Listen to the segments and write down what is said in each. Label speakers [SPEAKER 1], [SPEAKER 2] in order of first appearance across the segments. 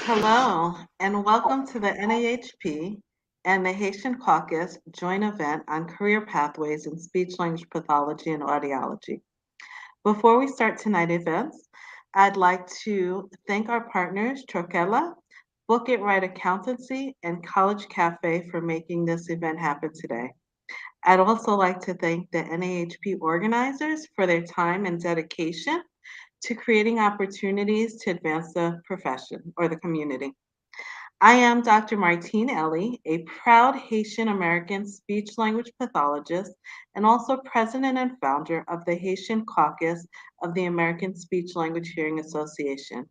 [SPEAKER 1] Hello, and welcome to the NAHP and the Haitian Caucus joint event on career pathways in speech language pathology and audiology. Before we start tonight's events, I'd like to thank our partners, Troquela, Book It Right Accountancy, and College Cafe for making this event happen today. I'd also like to thank the NAHP organizers for their time and dedication to creating opportunities to advance the profession or the community. I am Dr. Martine Elie, a proud Haitian American speech language pathologist and also president and founder of the Haitian Caucus of the American Speech Language Hearing Association.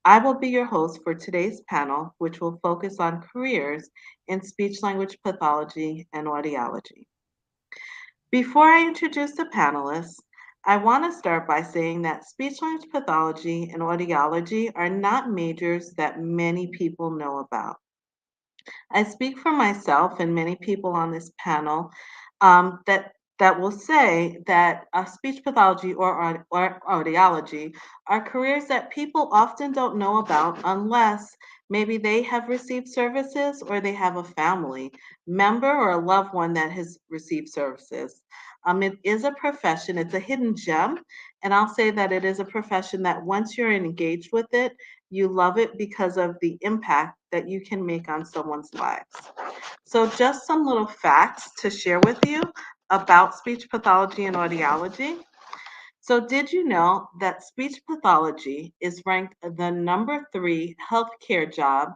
[SPEAKER 1] I will be your host for today's panel, which will focus on careers in speech language pathology and audiology. Before I introduce the panelists, I want to start by saying that speech language pathology and audiology are not majors that many people know about. I speak for myself and many people on this panel that will say that speech pathology or audiology are careers that people often don't know about unless maybe they have received services or they have a family member or a loved one that has received services. It is a profession, it's a hidden gem, and I'll say that it is a profession that once you're engaged with it, you love it because of the impact that you can make on someone's lives. So just some little facts to share with you about speech pathology and audiology. So did you know that speech pathology is ranked the number 3 healthcare job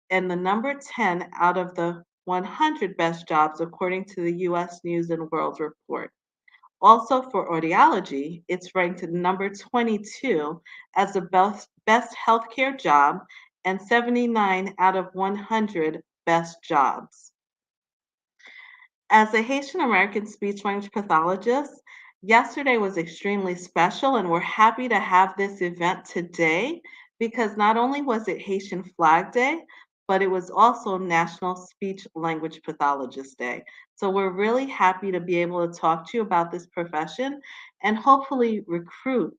[SPEAKER 1] and the number 10 out of the 100 best jobs according to the US News and World Report? Also for audiology, it's ranked number 22 as the best healthcare job and 79 out of 100 best jobs. As a Haitian American speech language pathologist, yesterday was extremely special, and we're happy to have this event today because not only was it Haitian Flag Day, but it was also National Speech Language Pathologist Day. So we're really happy to be able to talk to you about this profession and hopefully recruit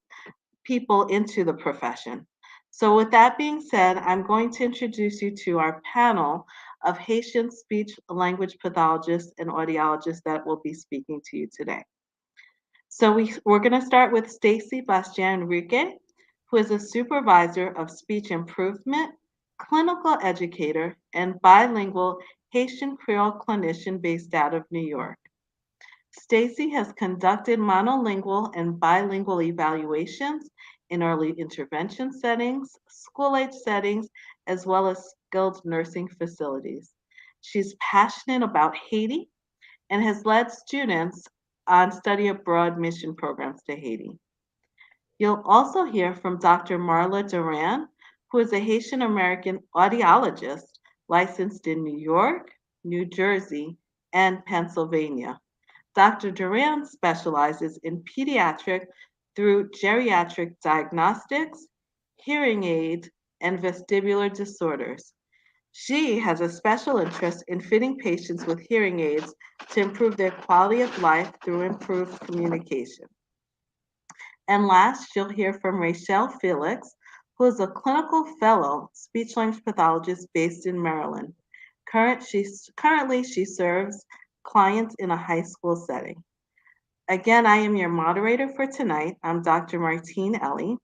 [SPEAKER 1] people into the profession. So with that being said, I'm going to introduce you to our panel of Haitian speech language pathologists and audiologists that will be speaking to you today. So we're going to start with Stacy Bastien-Renelique, who is a supervisor of speech improvement, clinical educator, and bilingual Haitian Creole clinician based out of New York. Stacy has conducted monolingual and bilingual evaluations in early intervention settings, school-age settings, as well as skilled nursing facilities. She's passionate about Haiti and has led students on study abroad mission programs to Haiti. You'll also hear from Dr. Marla Durand, who is a Haitian American audiologist licensed in New York, New Jersey, and Pennsylvania. Dr. Durand specializes in pediatric through geriatric diagnostics, hearing aid, and vestibular disorders. She has a special interest in fitting patients with hearing aids to improve their quality of life through improved communication. And last, you'll hear from Rachelle Felix, who is a clinical fellow speech language pathologist based in Maryland. Currently, she serves clients in a high school setting. Again, I am your moderator for tonight. I'm Dr. Martine Elie,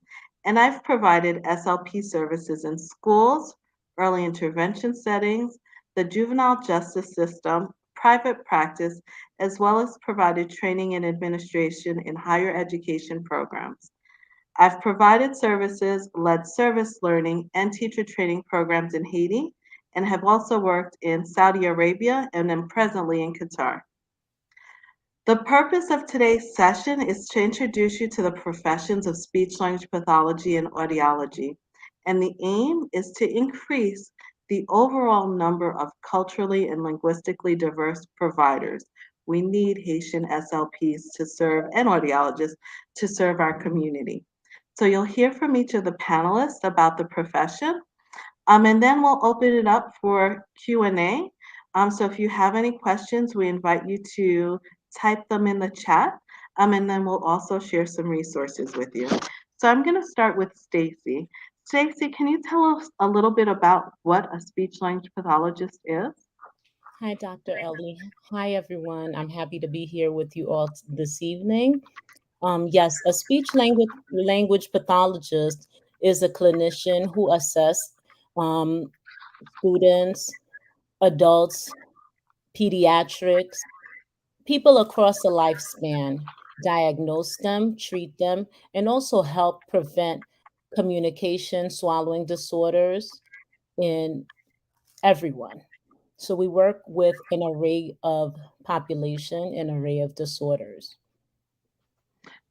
[SPEAKER 1] and I've provided SLP services in schools, early intervention settings, the juvenile justice system, private practice, as well as provided training and administration in higher education programs. I've provided services, led service learning, and teacher training programs in Haiti, and have also worked in Saudi Arabia and am presently in Qatar. The purpose of today's session is to introduce you to the professions of speech language pathology and audiology, and the aim is to increase the overall number of culturally and linguistically diverse providers. We need Haitian SLPs to serve and audiologists to serve our community. So you'll hear from each of the panelists about the profession, and then we'll open it up for Q&A. So if you have any questions, we invite you to type them in the chat, and then we'll also share some resources with you. So I'm going to start with Stacy. Stacy, can you tell us a little bit about what a speech language pathologist is?
[SPEAKER 2] Hi, Dr. Elie. Hi, everyone. I'm happy to be here with you all this evening. Yes, a speech language pathologist is a clinician who assess um, students, adults, pediatrics, people across the lifespan, diagnose them, treat them, and also help prevent communication, swallowing disorders in everyone. So we work with an array of population, an array of disorders.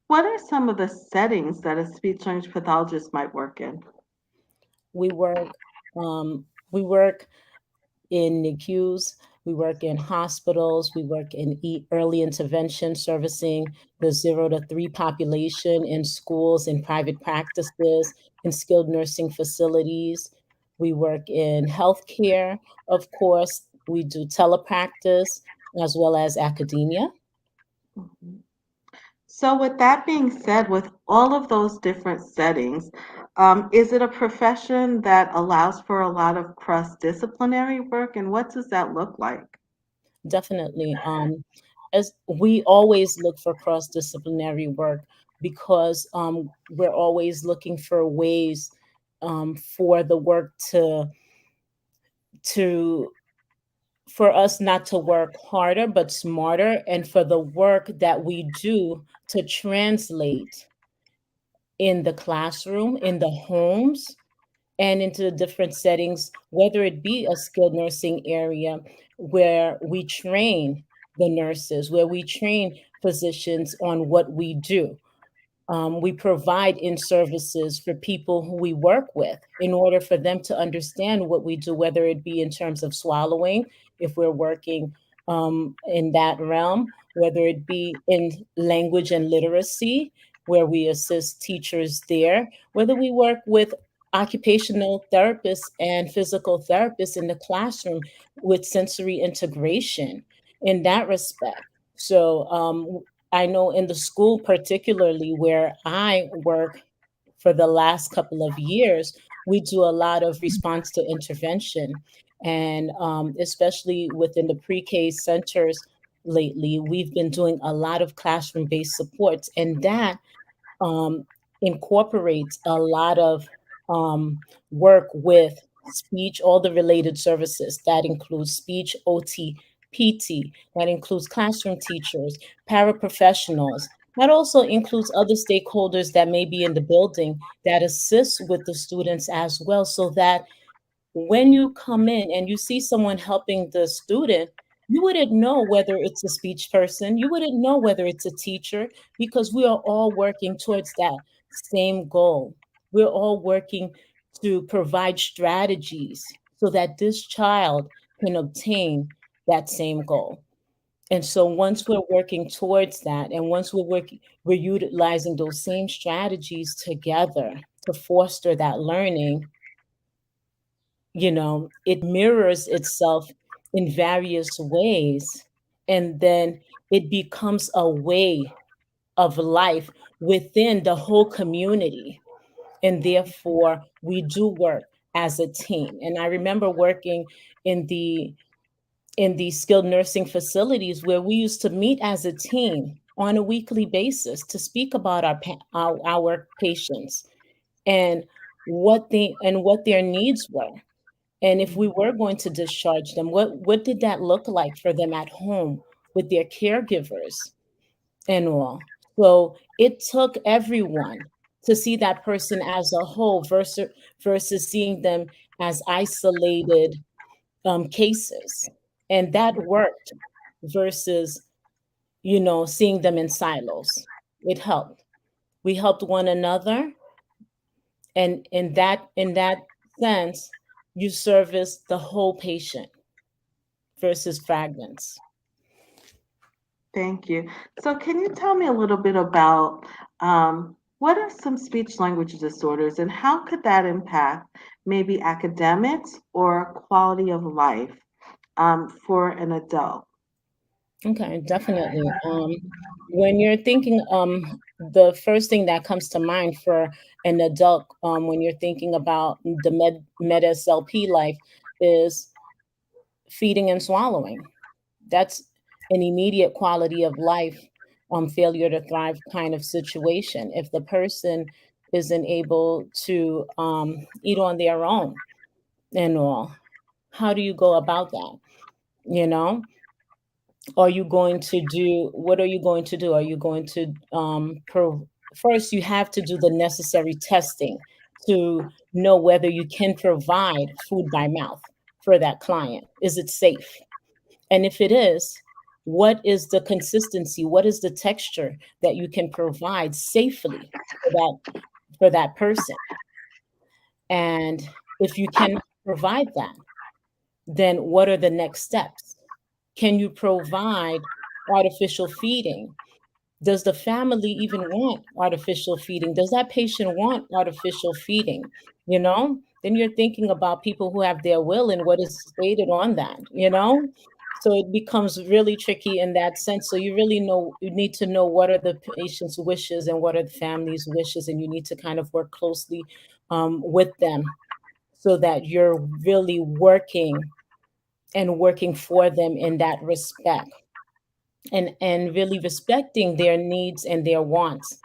[SPEAKER 1] What are some of the settings that a speech language pathologist might work in?
[SPEAKER 2] We work we work in NICUs, we work in hospitals, we work in early intervention servicing the 0 to 3 population in schools, in private practices, in skilled nursing facilities. We work in healthcare, of course. We do telepractice as well as academia.
[SPEAKER 1] Mhm. So, with that being said, with all of those different settings, is it a profession that allows for a lot of cross-disciplinary work, and what does that look like?
[SPEAKER 2] Definitely. As we always look for cross-disciplinary work because we're always looking for ways for the work to for us not to work harder but smarter, and for the work that we do to translate in the classroom, in the homes, and into the different settings, whether it be a skilled nursing area where we train the nurses, where we train physicians on what we do. We provide in services for people who we work with in order for them to understand what we do, whether it be in terms of swallowing, if we're working in that realm, whether it be in language and literacy, where we assist teachers there, whether we work with occupational therapists and physical therapists in the classroom with sensory integration in that respect. So, I know in the school, particularly where I work for the last couple of years, we do a lot of response to intervention. And especially within the pre K centers lately, we've been doing a lot of classroom based supports. And that um, incorporates a lot of work with speech, all the related services. That includes speech, OT, PT, that includes classroom teachers, paraprofessionals. That also includes other stakeholders that may be in the building that assist with the students as well, so that when you come in and you see someone helping the student, you wouldn't know whether it's a speech person, you wouldn't know whether it's a teacher, because we are all working towards that same goal. We're all working to provide strategies so that this child can obtain that same goal. And so once we're working towards that, and once we're utilizing those same strategies together to foster that learning, it mirrors itself in various ways. And then it becomes a way of life within the whole community. And therefore, we do work as a team. And I remember working in the in these skilled nursing facilities where we used to meet as a team on a weekly basis to speak about our patients and what their needs were, and if we were going to discharge them, what did that look like for them at home with their caregivers and all? So it took everyone to see that person as a whole versus seeing them as isolated cases. And that worked versus, seeing them in silos. It helped. We helped one another, and in that sense, you service the whole patient versus fragments.
[SPEAKER 1] Thank you. So, can you tell me a little bit about what are some speech language disorders and how could that impact maybe academics or quality of life for an adult?
[SPEAKER 2] Okay, definitely. When you're thinking, the first thing that comes to mind for an adult, when you're thinking about the med SLP life, is feeding and swallowing. That's an immediate quality of life, failure to thrive kind of situation. If the person isn't able to eat on their own and all, how do you go about that? You know, are you going to do, what are you going to do? Are you going to first you have to do the necessary testing to know whether you can provide food by mouth for that client. Is it safe? And if it is, what is the consistency? What is the texture that you can provide safely for that person? And if you cannot provide that, then what are the next steps? Can you provide artificial feeding? Does the family even want artificial feeding? Does that patient want artificial feeding? You know, then you're thinking about people who have their will and what is stated on that, you know? So it becomes really tricky in that sense. So you really know, you need to know what are the patient's wishes and what are the family's wishes, and you need to kind of work closely with them so that you're really working for them in that respect, and really respecting their needs and their wants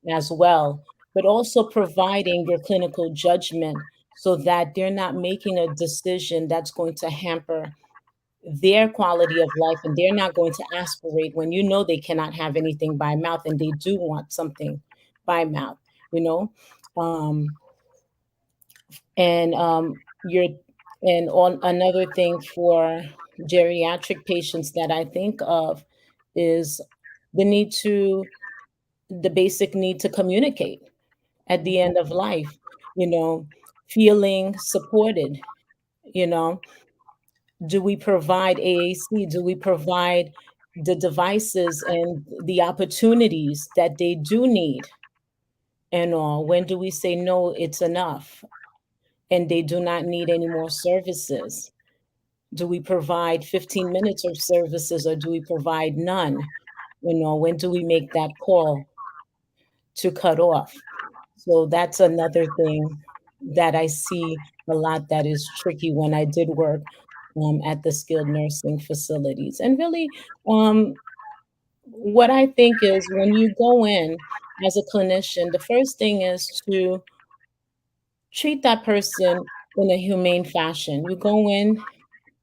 [SPEAKER 2] as well, but also providing your clinical judgment so that they're not making a decision that's going to hamper their quality of life, and they're not going to aspirate when you know they cannot have anything by mouth and they do want something by mouth, you know. um, you're and on another thing for geriatric patients that I think of is the need to the basic need to communicate at the end of life, you know, feeling supported, you know. Do we provide AAC? Do we provide the devices and the opportunities that they do need and all? When do we say no, it's enough and they do not need any more services? Do we provide 15 minutes of services or do we provide none? You know, when do we make that call to cut off? So that's another thing that I see a lot that is tricky when I did work at the skilled nursing facilities. And really, what I think is when you go in as a clinician, the first thing is to treat that person in a humane fashion. You go in,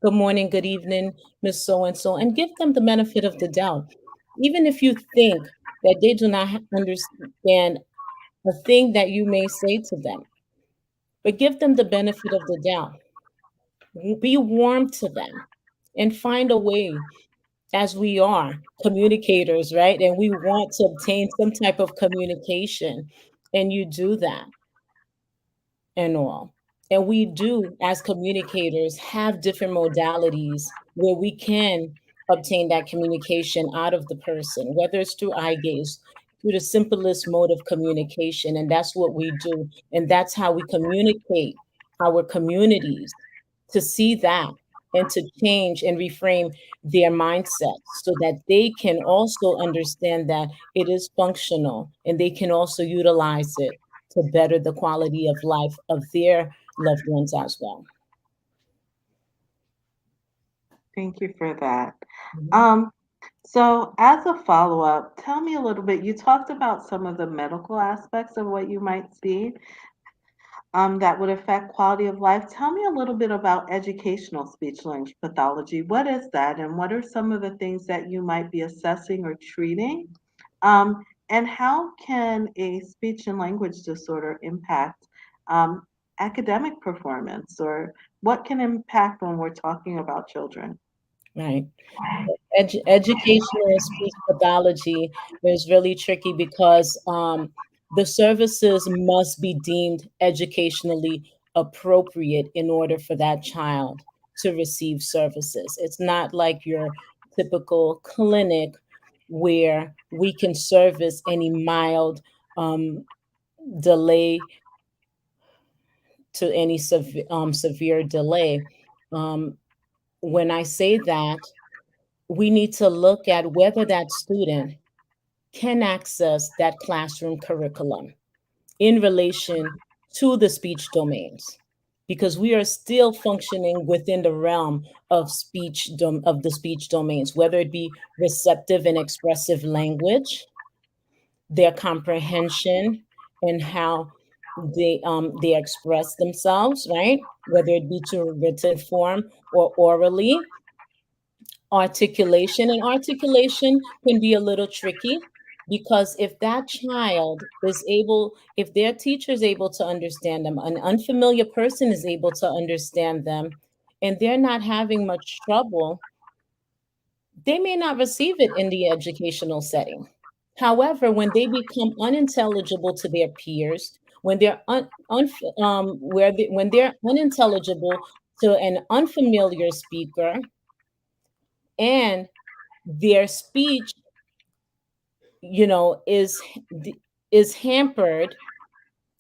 [SPEAKER 2] good morning, good evening, Miss So and give them the benefit of the doubt. Even if you think that they do not understand a thing that you may say to them, but give them the benefit of the doubt. Be warm to them and find a way, as we are communicators, right? And we want to obtain some type of communication, and you do that and all. And we do, as communicators, have different modalities where we can obtain that communication out of the person, whether it's through eye gaze, through the simplest mode of communication. And that's what we do. And that's how we communicate our communities to see that and to change and reframe their mindsets so that they can also understand that it is functional and they can also utilize it to better the quality of life of their loved ones as well.
[SPEAKER 1] Thank you for that.
[SPEAKER 2] Mhm.
[SPEAKER 1] Um, so as a follow-up, tell me a little bit. You talked about some of the medical aspects of what you might see that would affect quality of life. Tell me a little bit about educational speech language pathology. What is that, and what are some of the things that you might be assessing or treating? And how can a speech and language disorder impact um, academic performance, or what can impact when we're talking about children?
[SPEAKER 2] Right. Educational speech pathology is really tricky because the services must be deemed educationally appropriate in order for that child to receive services. It's not like your typical clinic where we can service any mild um, delay to any severe delay. Um, when I say that, we need to look at whether that student can access that classroom curriculum in relation to the speech domains, because we are still functioning within the realm of of the speech domains, whether it be receptive and expressive language, their comprehension, and how they express themselves, right? Whether it be to written form or orally. Articulation can be a little tricky, because if that child is able, if their teacher is able to understand them, an unfamiliar person is able to understand them, and they're not having much trouble, they may not receive it in the educational setting. However, when they become unintelligible to their peers, when they're when they're unintelligible to an unfamiliar speaker, and their speech, you know, is hampered,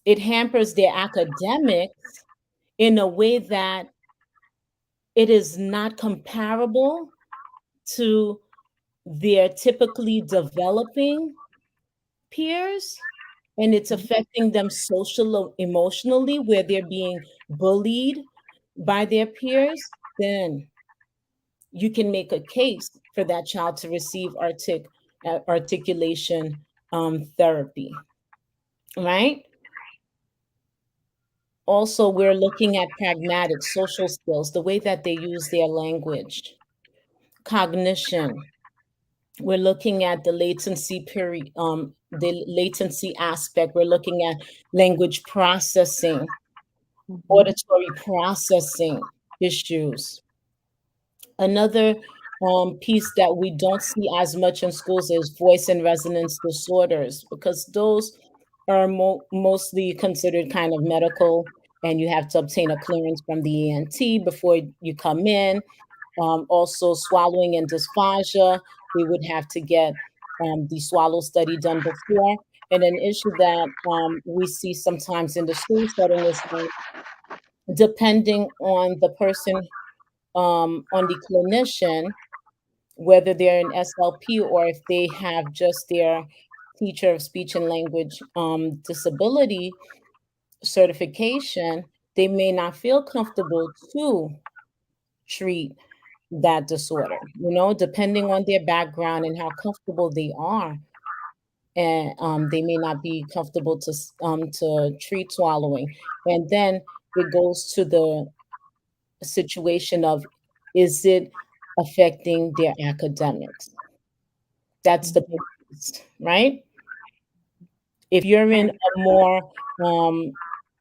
[SPEAKER 2] it hampers their academics in a way that it is not comparable to their typically developing peers, and it's affecting them social emotionally, where they're being bullied by their peers, then you can make a case for that child to receive articulation therapy, right? Also, we're looking at pragmatic social skills, the way that they use their language, cognition. We're looking at the latency period, the latency aspect. We're looking at language processing,
[SPEAKER 1] Mhm.
[SPEAKER 2] auditory processing issues. Another piece that we don't see as much in schools is voice and resonance disorders, because those are mostly considered kind of medical, and you have to obtain a clearance from the ENT before you come in. Also, swallowing and dysphagia, they would have to get the swallow study done before. And an issue that we see sometimes in the school setting is that, depending on the person, on the clinician, whether they're an SLP or if they have just their teacher of speech and language disability certification, they may not feel comfortable to treat that disorder, you know, depending on their background and how comfortable they are. And they may not be comfortable to treat swallowing. And then it goes to the situation of, is it affecting their academics? That's the
[SPEAKER 1] Mhm.
[SPEAKER 2] big piece, right? If you're in
[SPEAKER 1] Right.
[SPEAKER 2] a more,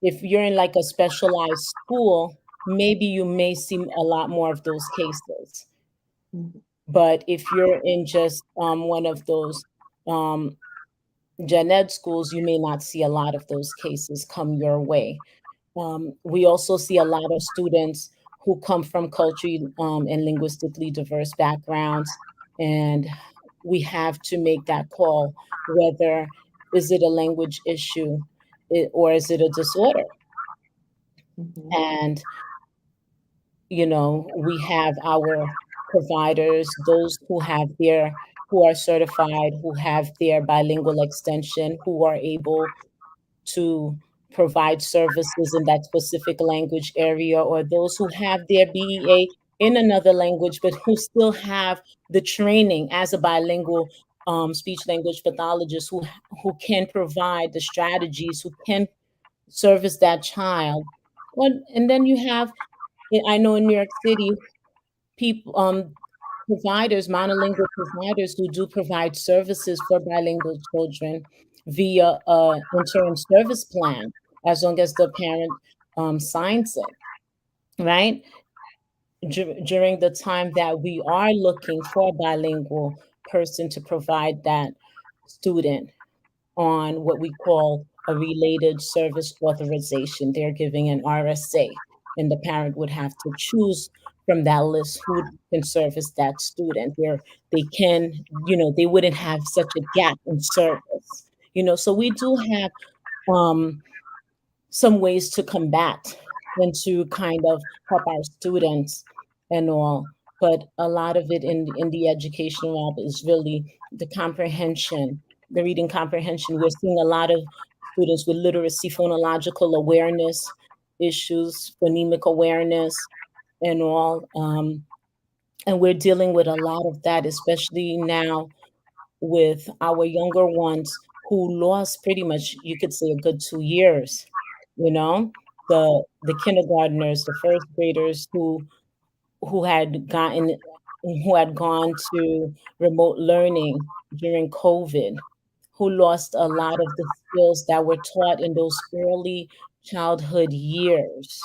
[SPEAKER 2] if you're in like a specialized school, maybe you may see a lot more of those cases.
[SPEAKER 1] Mhm.
[SPEAKER 2] But if you're in just one of those um, gen ed schools, you may not see a lot of those cases come your way. We also see a lot of students who come from culturally and linguistically diverse backgrounds, and we have to make that call, whether is it a language issue, or is it a disorder.
[SPEAKER 1] Mhm.
[SPEAKER 2] And you know, we have our providers, those who are certified, who have their bilingual extension, who are able to provide services in that specific language area, or those who have their BEA in another language, but who still have the training as a bilingual speech language pathologist, who can provide the strategies, who can service that child. And then you have, I know in New York City, people, providers, monolingual providers who do provide services for bilingual children via a interim service plan, as long as the parent signs it, right? During the time that we are looking for a bilingual person to provide that student on what we call a related service authorization. They're giving an RSA, and the parent would have to choose from that list who can service that student. They can, you know, they wouldn't have such a gap in service. You know, so we do have um, some ways to combat and to kind of help our students and all. but a lot of it in the educational realm is really the comprehension, the reading comprehension. We're seeing a lot of students with literacy, phonological awareness issues, phonemic awareness, and all. And we're dealing with a lot of that, especially now with our younger ones who lost pretty much, you could say, a good 2 years. You know, the kindergartners, the first graders who had gotten who had gone to remote learning during COVID, who lost a lot of the skills that were taught in those early childhood years.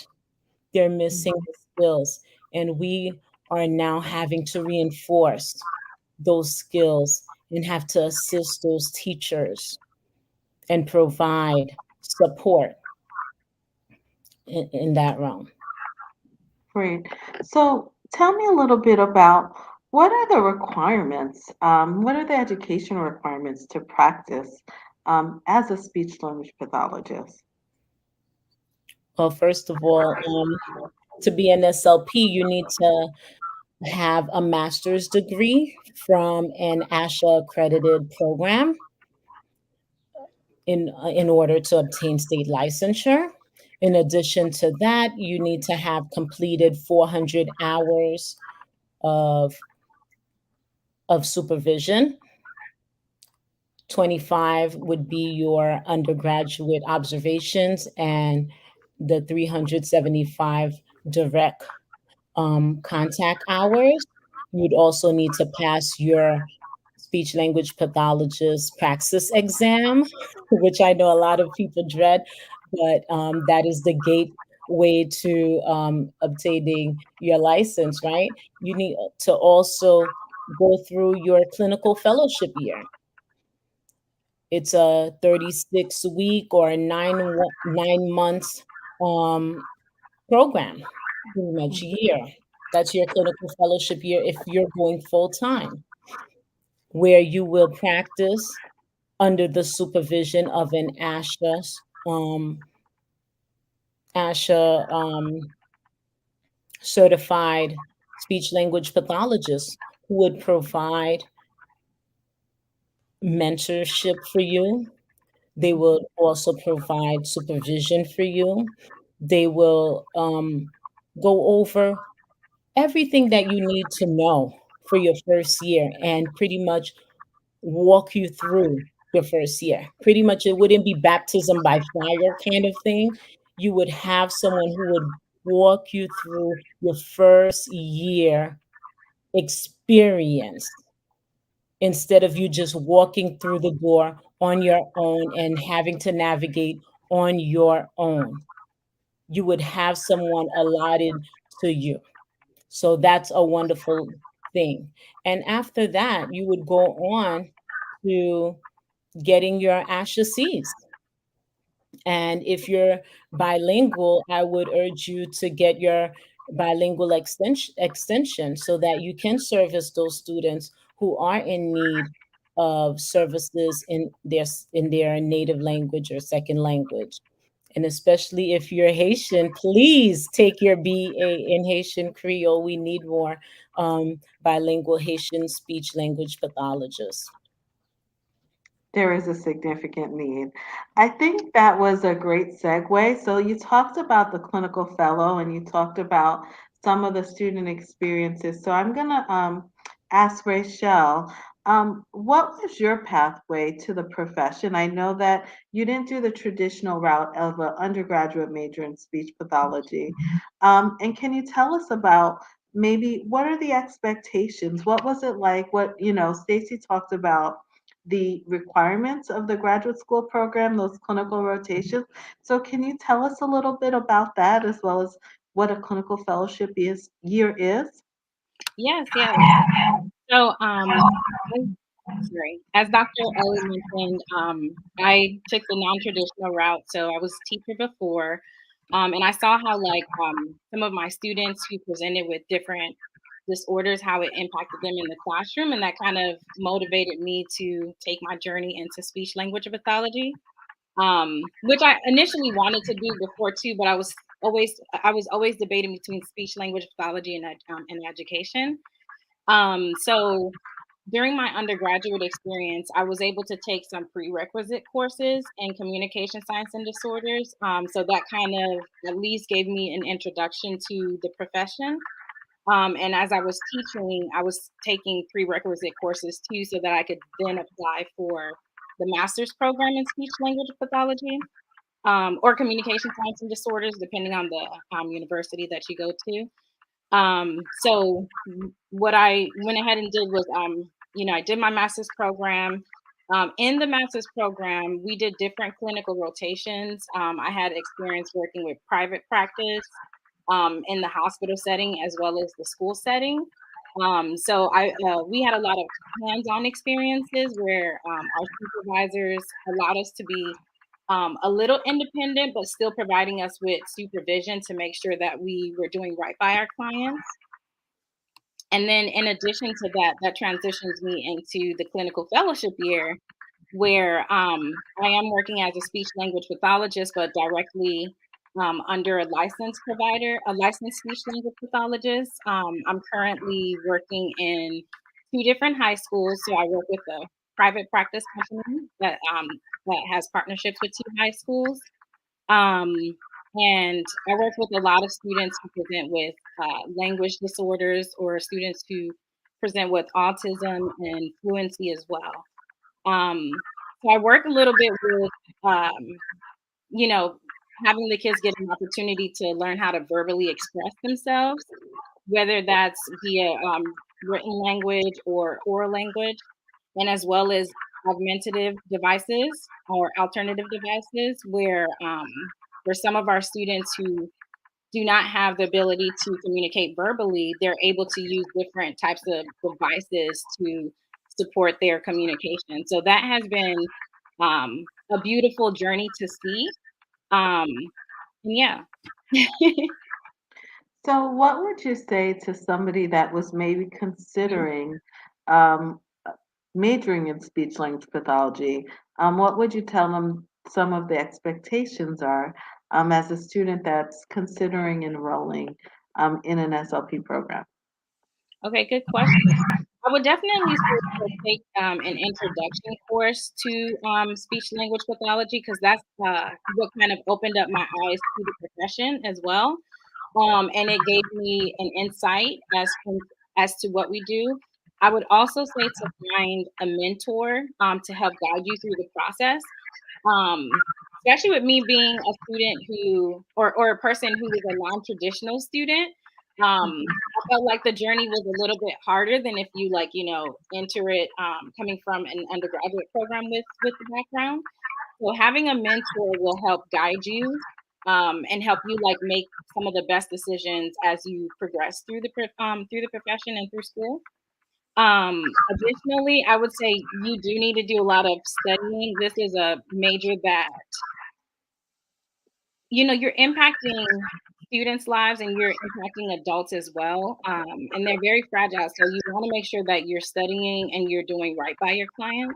[SPEAKER 2] They're missing the skills, and we are now having to reinforce those skills and have to assist those teachers and provide support in that realm.
[SPEAKER 1] Great. So tell me a little bit about what are the requirements? What are the education requirements to practice as a speech language pathologist?
[SPEAKER 2] Well, first of all, to be an SLP, you need to have a master's degree from an ASHA accredited program in order to obtain state licensure. In addition to that, you need to have completed 400 hours of supervision. 25 would be your undergraduate observations, and the 375 direct contact hours. You'd also need to pass your speech language pathologist praxis exam, which I know a lot of people dread, but that is the gateway to obtaining your license, right? You need to also go through your clinical fellowship year. It's a 36-week or a 9 months um, program, pretty much year. That's your clinical fellowship year if you're going full time, where you will practice under the supervision of an um, ASHA certified speech language pathologist who would provide mentorship for you. They will also provide supervision for you. They will go over everything that you need to know for your first year and pretty much walk you through your first year. Pretty much, it wouldn't be baptism by fire kind of thing. You would have someone who would walk you through your first year experience instead of you just walking through the door on your own and having to navigate on your own. You would have someone allotted to you. So that's a wonderful thing. And after that, you would go on to getting your ASHA Cs. And if you're bilingual, I would urge you to get your bilingual extension so that you can service those students who are in need of services in their native language or second language. And especially if you're Haitian, please take your BA in Haitian Creole. We need more bilingual Haitian speech language pathologists.
[SPEAKER 1] There is a significant need. I think that was a great segue. So you talked about the clinical fellow and you talked about some of the student experiences. So I'm going to ask Rachelle, what was your pathway to the profession? I know that you didn't do the traditional route of an undergraduate major in speech pathology. And can you tell us about maybe what are the expectations? What was it like? Stacy talked about the requirements of the graduate school program, those clinical rotations. So can you tell us a little bit about that as well as what a clinical fellowship year is?
[SPEAKER 3] Yes, yes. So, as Dr. Elie mentioned, I took the non-traditional route. So I was a teacher before, and I saw how some of my students who presented with different disorders, how it impacted them in the classroom, and that kind of motivated me to take my journey into speech language pathology, which I initially wanted to do before too, but I was was always debating between speech language pathology and education. So during my undergraduate experience, I was able to take some prerequisite courses in communication science and disorders. So that kind of at least gave me an introduction to the profession. And as I was teaching, I was taking prerequisite courses too, so that I could then apply for the master's program in speech language pathology, or communication science and disorders, depending on the university that you go to. So what I went ahead and did was, I did my master's program. In the master's program, we did different clinical rotations. I had experience working with private practice, in the hospital setting as well as the school setting. So we had a lot of hands-on experiences where our supervisors allowed us to be a little independent, but still providing us with supervision to make sure that we were doing right by our clients. And then in addition to that, that transitions me into the clinical fellowship year, where I am working as a speech language pathologist, but directly under a licensed provider, a licensed speech language pathologist. I'm currently working in two different high schools. So I work with a private practice company that has partnerships with two high schools. Um, and I work with a lot of students who present with language disorders, or students who present with autism and fluency as well. So I work a little bit with, you know, having the kids get an opportunity to learn how to verbally express themselves, whether that's via written language or oral language, and as well as augmentative devices or alternative devices, where for some of our students who do not have the ability to communicate verbally, they're able to use different types of devices to support their communication. So that has been a beautiful journey to see. Um, and yeah.
[SPEAKER 1] So, what would you say to somebody that was maybe
[SPEAKER 3] Mhm.
[SPEAKER 1] considering majoring in speech language pathology? What would you tell them some of the expectations are as a student that's considering enrolling in an SLP program?
[SPEAKER 3] Okay, good question. I would definitely say to take an introduction course to speech language pathology, because that's what kind of opened up my eyes to the profession as well. And it gave me an insight as to what we do. I would also say to find a mentor to help guide you through the process. Um, Especially with me being a student or a person who was a non-traditional student, I felt like the journey was a little bit harder than if you, like, enter it coming from an undergraduate program with the background. So having a mentor will help guide you, and help you, like, make some of the best decisions as you progress through the profession and through school. Additionally, I would say you do need to do a lot of studying. This is a major that, you're impacting students' lives and you're impacting adults as well. And they're very fragile. So you want to make sure that you're studying and you're doing right by your clients.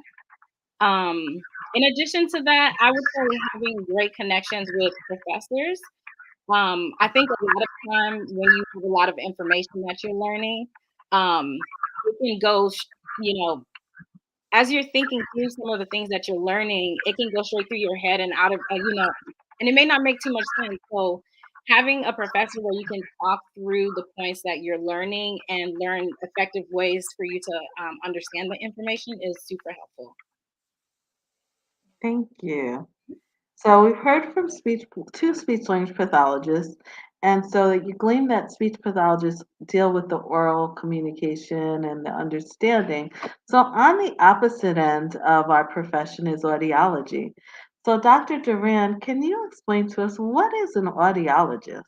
[SPEAKER 3] In addition to that, I would say having great connections with professors. I think a lot of time when you have a lot of information that you're learning, it can go, as you're thinking through some of the things that you're learning, it can go straight through your head and out of, and it may not make too much sense. So having a professor where you can talk through the points that you're learning and learn effective ways for you to understand the information is super helpful.
[SPEAKER 1] Thank you. So we've heard from two speech language pathologists, and so you glean that speech pathologists deal with the oral communication and the understanding. So on the opposite end of our profession is audiology. So Dr. Durand, can you explain to us what is an audiologist?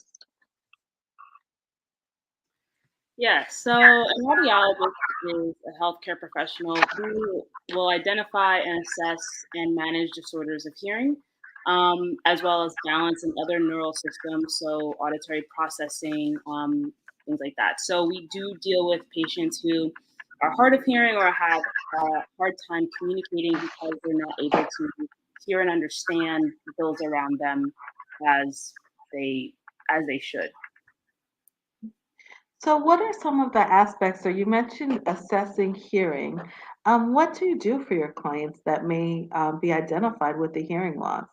[SPEAKER 4] Yeah, so an audiologist is a healthcare professional who will identify and assess and manage disorders of hearing, as well as balance and other neural systems, so auditory processing, things like that. So we do deal with patients who are hard of hearing or have a hard time communicating because they're not able to hear and understand those around them as they as they should.
[SPEAKER 1] So what are some of the aspects, so you mentioned assessing hearing. What do you do for your clients that may be identified with the hearing loss?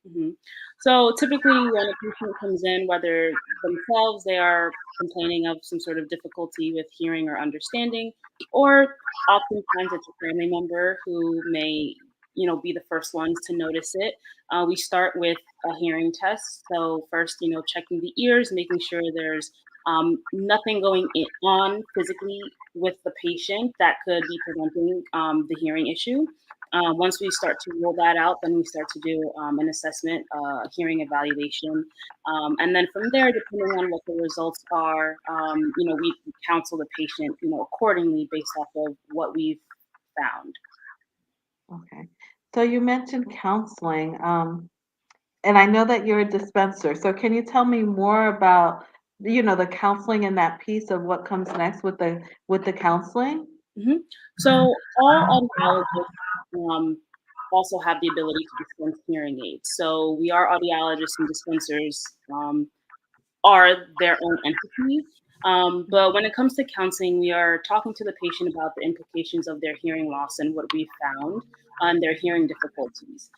[SPEAKER 4] Mhm. So typically, when a patient comes in, whether themselves they are complaining of some sort of difficulty with hearing or understanding, or oftentimes it's a family member who may, be the first ones to notice it. We start with a hearing test. So first, checking the ears, making sure there's nothing going on physically with the patient that could be preventing the hearing issue. Once we start to roll that out, then we start to do an assessment, hearing evaluation. And then from there, depending on what the results are, we counsel the patient, accordingly based off of what we've found.
[SPEAKER 1] Okay. So you mentioned counseling, and I know that you're a dispenser. So can you tell me more about, the counseling and that piece of what comes next with the counseling?
[SPEAKER 4] Mhm. So all audiologists also have the ability to dispense hearing aids. So we are audiologists and dispensers are their own entity. But when it comes to counseling, we are talking to the patient about the implications of their hearing loss and what we found on their hearing difficulties.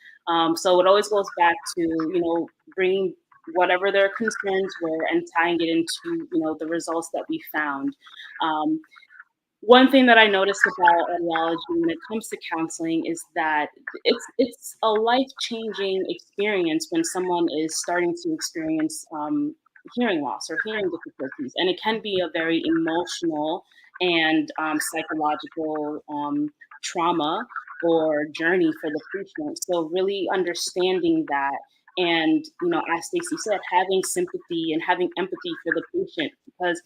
[SPEAKER 4] So it always goes back to, bringing whatever their concerns were and tying it into, the results that we found. Um, One thing that I noticed about audiology when it comes to counseling is that it's a life-changing experience when someone is starting to experience hearing loss or hearing difficulties, and it can be a very emotional and psychological trauma or journey for the patient. So really understanding that, and as Stacy said, having sympathy and having empathy for the patient, because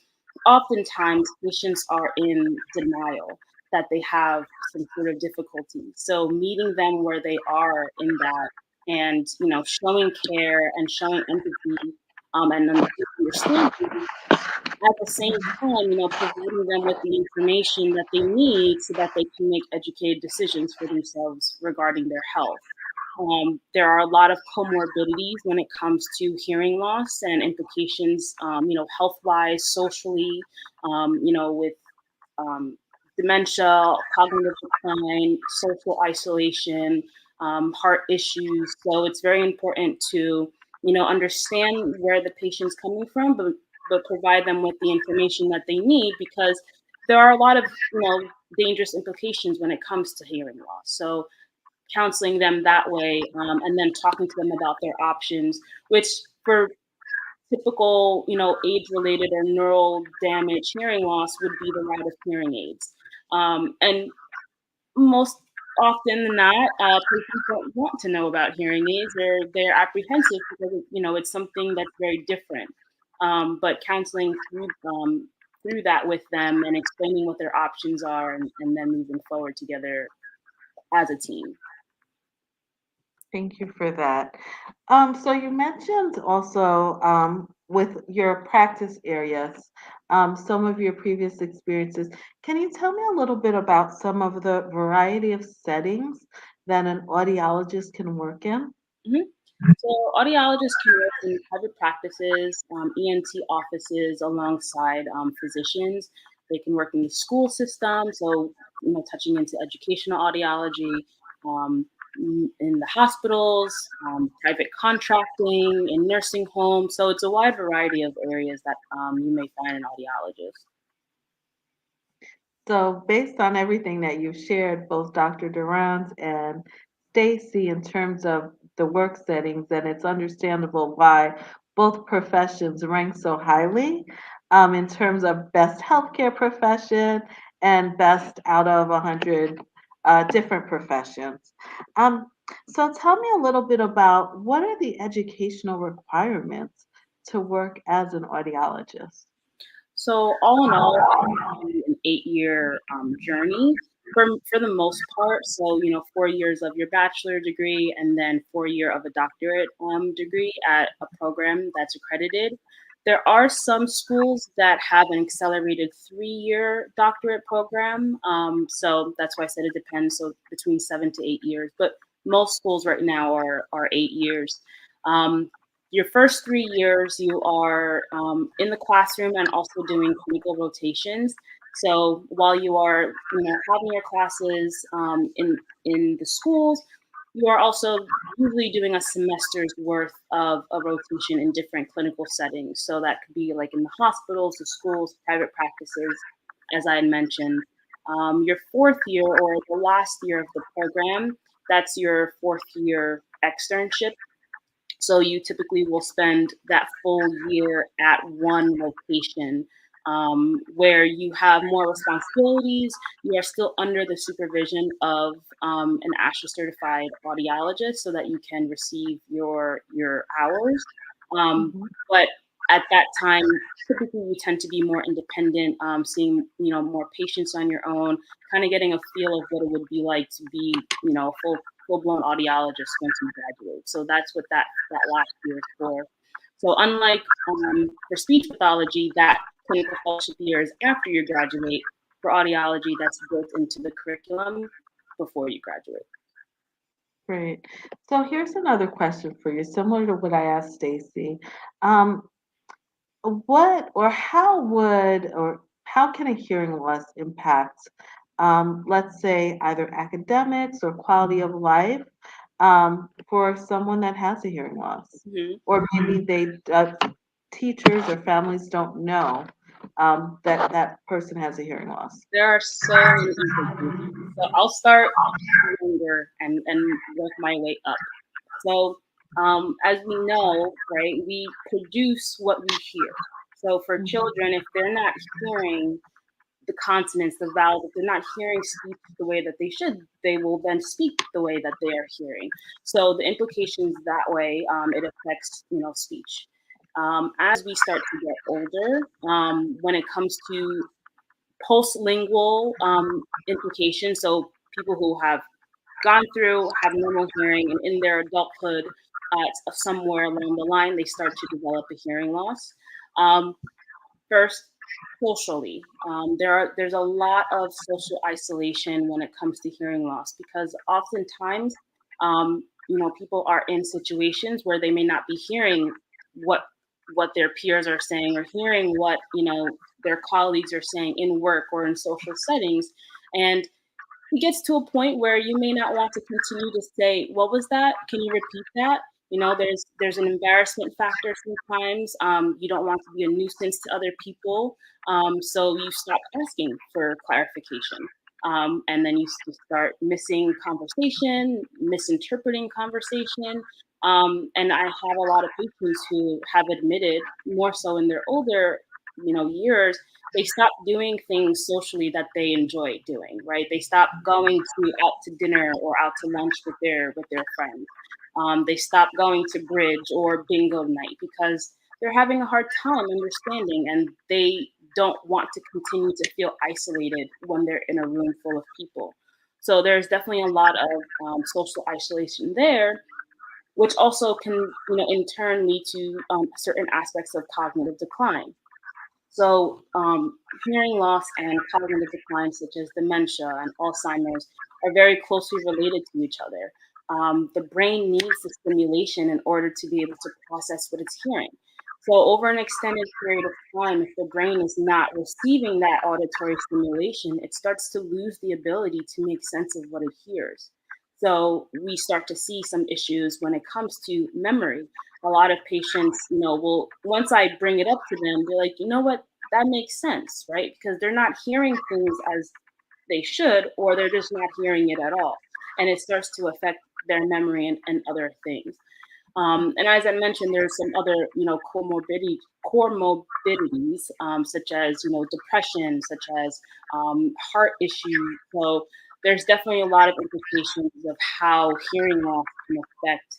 [SPEAKER 4] oftentimes patients are in denial that they have some sort of difficulty. So meeting them where they are in that, and showing care and showing empathy, and understanding, at the same time, providing them with the information that they need so that they can make educated decisions for themselves regarding their health. There are a lot of comorbidities when it comes to hearing loss and implications, health wise, socially, with um, dementia, cognitive decline, social isolation, heart issues. So it's very important to, understand where the patient's coming from, but provide them with the information that they need, because there are a lot of, dangerous implications when it comes to hearing loss. So counseling them that way, and then talking to them about their options, which for typical, age-related or neural damage hearing loss would be the route of hearing aids. And most often than not, patients don't want to know about hearing aids, or they're apprehensive because it's something that's very different. But counseling through that with them and explaining what their options are, and then moving forward together as a team.
[SPEAKER 1] Thank you for that. So you mentioned also with your practice areas, some of your previous experiences. Can you tell me a little bit about some of the variety of settings that an audiologist can work in?
[SPEAKER 4] Mhm. So audiologists can work in private practices, ENT offices alongside physicians. They can work in the school system, so touching into educational audiology, in the hospitals, private contracting, in nursing homes. So it's a wide variety of areas that you may find an audiologist.
[SPEAKER 1] So based on everything that you've shared, both Dr. Durand and Stacy, in terms of the work settings, and it's understandable why both professions rank so highly in terms of best healthcare profession and best out of 100 different professions. Um, so tell me a little bit about what are the educational requirements to work as an audiologist?
[SPEAKER 4] So all in all, an 8-year journey for the most part. So 4 years of your bachelor degree, and then 4 year of a doctorate degree at a program that's accredited. There are some schools that have an accelerated 3-year doctorate program. So that's why I said it depends. So between 7 to 8 years, but most schools right now are 8 years. Um, Your first 3 years, you are in the classroom and also doing clinical rotations. So while you are, having your classes in the schools, you are also usually doing a semester's worth of a rotation in different clinical settings. So that could be like in the hospitals, the schools, private practices, as I had mentioned. Your fourth year, or the last year of the program, that's your fourth year externship. So you typically will spend that full year at one location, where you have more responsibilities. You are still under the supervision of an ASHA certified audiologist, so that you can receive your hours.
[SPEAKER 1] Mhm.
[SPEAKER 4] But at that time, typically you tend to be more independent, seeing more patients on your own, kind of getting a feel of what it would be like to be a full blown audiologist once you graduate. So that's what that last year is for. So unlike for speech pathology, that clinical fellowship year is after you graduate. For audiology, that's built into the curriculum before you graduate.
[SPEAKER 1] Great. So here's another question for you, similar to what I asked Stacy. Um, what or how would or how can a hearing loss impact, let's say, either academics or quality of life, for someone that has a hearing loss?
[SPEAKER 4] Mm-hmm.
[SPEAKER 1] Or maybe teachers or families don't know that that person has a hearing loss.
[SPEAKER 4] There are so many implications. So I'll start younger and work my way up. So as we know, right, we produce what we hear. So for
[SPEAKER 1] Mhm.
[SPEAKER 4] children, if they're not hearing the consonants, the vowels, if they're not hearing speech the way that they should, they will then speak the way that they are hearing. So the implications that way, it affects speech. As we start to get older, when it comes to postlingual implications, so people who have gone through, have normal hearing, and in their adulthood, somewhere along the line, they start to develop a hearing loss. Um, First, socially, there's a lot of social isolation when it comes to hearing loss, because oftentimes, people are in situations where they may not be hearing what their peers are saying, or hearing what their colleagues are saying in work or in social settings, and it gets to a point where you may not want to continue to say, "What was that? Can you repeat that?" There's an embarrassment factor sometimes. You don't want to be a nuisance to other people, so you stop asking for clarification, and then you start missing conversation, misinterpreting conversation. And I have a lot of patients who have admitted, more so in their older, years, they stop doing things socially that they enjoy doing, right? They stop going to out to dinner or out to lunch with their friends. They stop going to bridge or bingo night because they're having a hard time understanding, and they don't want to continue to feel isolated when they're in a room full of people. So there's definitely a lot of social isolation there, which also can, in turn lead to certain aspects of cognitive decline. So, hearing loss and cognitive decline, such as dementia and Alzheimer's, are very closely related to each other. The brain needs the stimulation in order to be able to process what it's hearing. So, over an extended period of time, if the brain is not receiving that auditory stimulation, it starts to lose the ability to make sense of what it hears. So, we start to see some issues when it comes to memory. A lot of patients, will, once I bring it up to them, they're like, you know what, that makes sense, right? Because they're not hearing things as they should, or they're just not hearing it at all. And it starts to affect their memory and other things. And as I mentioned, there's some other, comorbidities, such as, depression, such as heart issues. So there's definitely a lot of implications of how hearing loss can affect,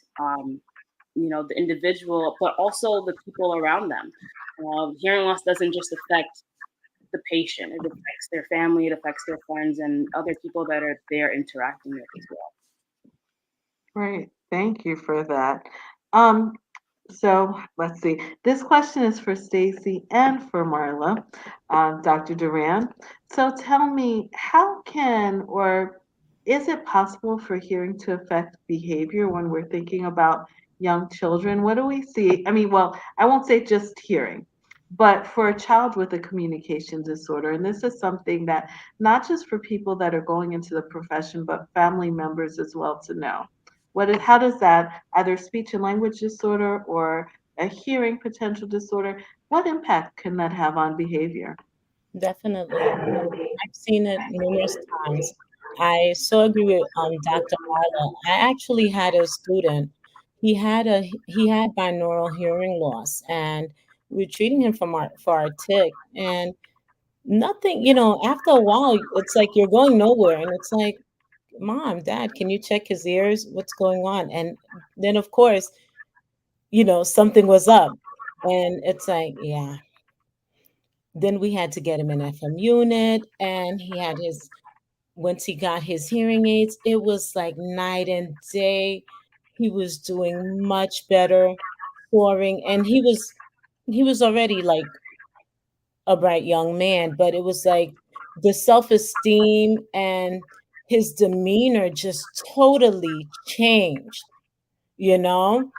[SPEAKER 4] the individual, but also the people around them. Hearing loss doesn't just affect the patient; it affects their family, it affects their friends, and other people that are they're interacting with as well.
[SPEAKER 1] Great. Thank you for that. Um, so let's see. This question is for Stacy and for Marla, Dr. Durand. So tell me, how can or is it possible for hearing to affect behavior when we're thinking about young children, what do we see? I mean, well, I won't say just hearing, but for a child with a communication disorder, and this is something that not just for people that are going into the profession, but family members as well to know. How does that, either speech and language disorder or a hearing potential disorder, what impact can that have on behavior?
[SPEAKER 2] Definitely. I've seen it numerous times. I so agree with Dr. Marla. I actually had a student. He had binaural hearing loss, and we're treating him for our tick, and nothing. After a while, it's like you're going nowhere, and it's like, Mom, Dad, can you check his ears? What's going on? And then, of course, something was up, and it's like, yeah. Then we had to get him an FM unit, and once he got his hearing aids, it was like night and day. He was doing much better, soaring, and he was already like a bright young man, but it was like the self-esteem and his demeanor just totally changed, you know?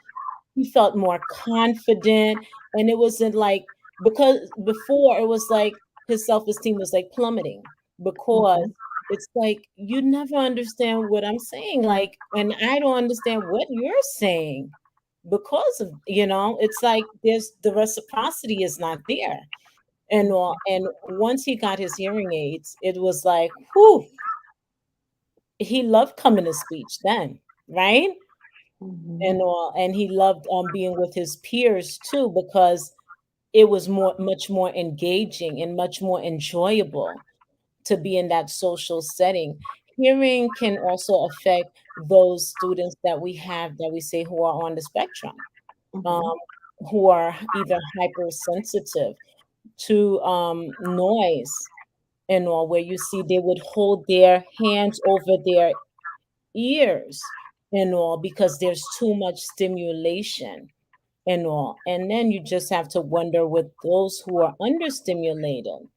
[SPEAKER 2] He felt more confident, and it wasn't like, because before it was like his self-esteem was like plummeting, because
[SPEAKER 1] Mhm,
[SPEAKER 2] it's like you never understand what I'm saying, like, and I don't understand what you're saying, because of, it's like there's the reciprocity is not there. And once he got his hearing aids, it was like, whew, he loved coming to speech then, right?
[SPEAKER 1] mhm,
[SPEAKER 2] And he loved being with his peers too, because it was much more engaging and much more enjoyable to be in that social setting. Hearing can also affect those students that we have, that we say, who are on the spectrum,
[SPEAKER 1] mhm,
[SPEAKER 2] um, who are either hypersensitive to noise and all, where you see they would hold their hands over their ears and all, because there's too much stimulation and all. And then you just have to wonder with those who are understimulated,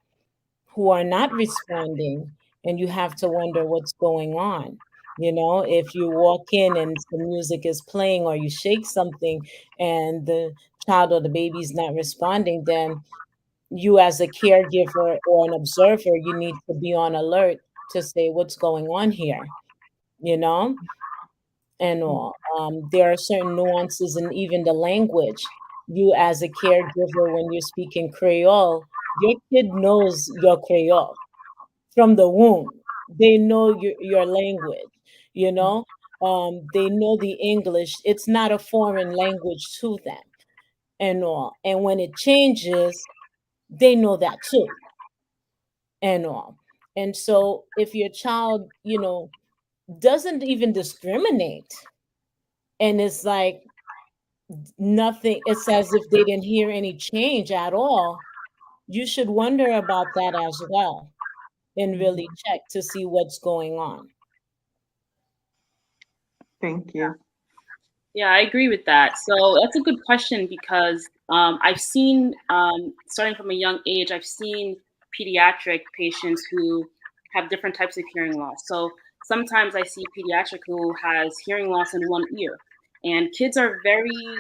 [SPEAKER 2] who are not responding, and you have to wonder what's going on. If you walk in and the music is playing, or you shake something and the child or the baby's not responding, then you, as a caregiver or an observer, you need to be on alert to say what's going on here, you know? And all. There are certain nuances in even the language. You, as a caregiver, when you're speaking Creole, your kid knows your Creole from the womb. They know your language, you know. They know the English. It's not a foreign language to them, and all. And when it changes, they know that too, and all. And so, if your child, doesn't even discriminate, and it's like nothing, it's as if they didn't hear any change at all, you should wonder about that as well, and really
[SPEAKER 1] mhm.
[SPEAKER 2] check to see what's going on.
[SPEAKER 1] Thank you.
[SPEAKER 4] Yeah, I agree with that. So that's a good question because I've seen, starting from a young age, I've seen pediatric patients who have different types of hearing loss. So sometimes I see pediatric who has hearing loss in one ear, and kids are very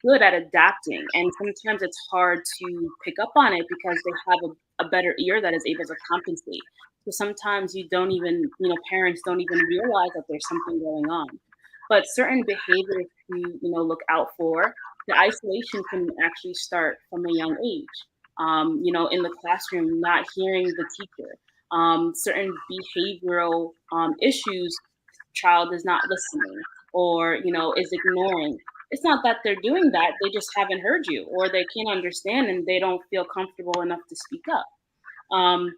[SPEAKER 4] good at adapting. And sometimes it's hard to pick up on it because they have a better ear that is able to compensate. So sometimes you don't even, parents don't even realize that there's something going on. But certain behaviors to look out for, the isolation can actually start from a young age. In the classroom, not hearing the teacher, certain behavioral issues, child is not listening or is ignoring. It's not that they're doing that; they just haven't heard you, or they can't understand and they don't feel comfortable enough to speak up. Um,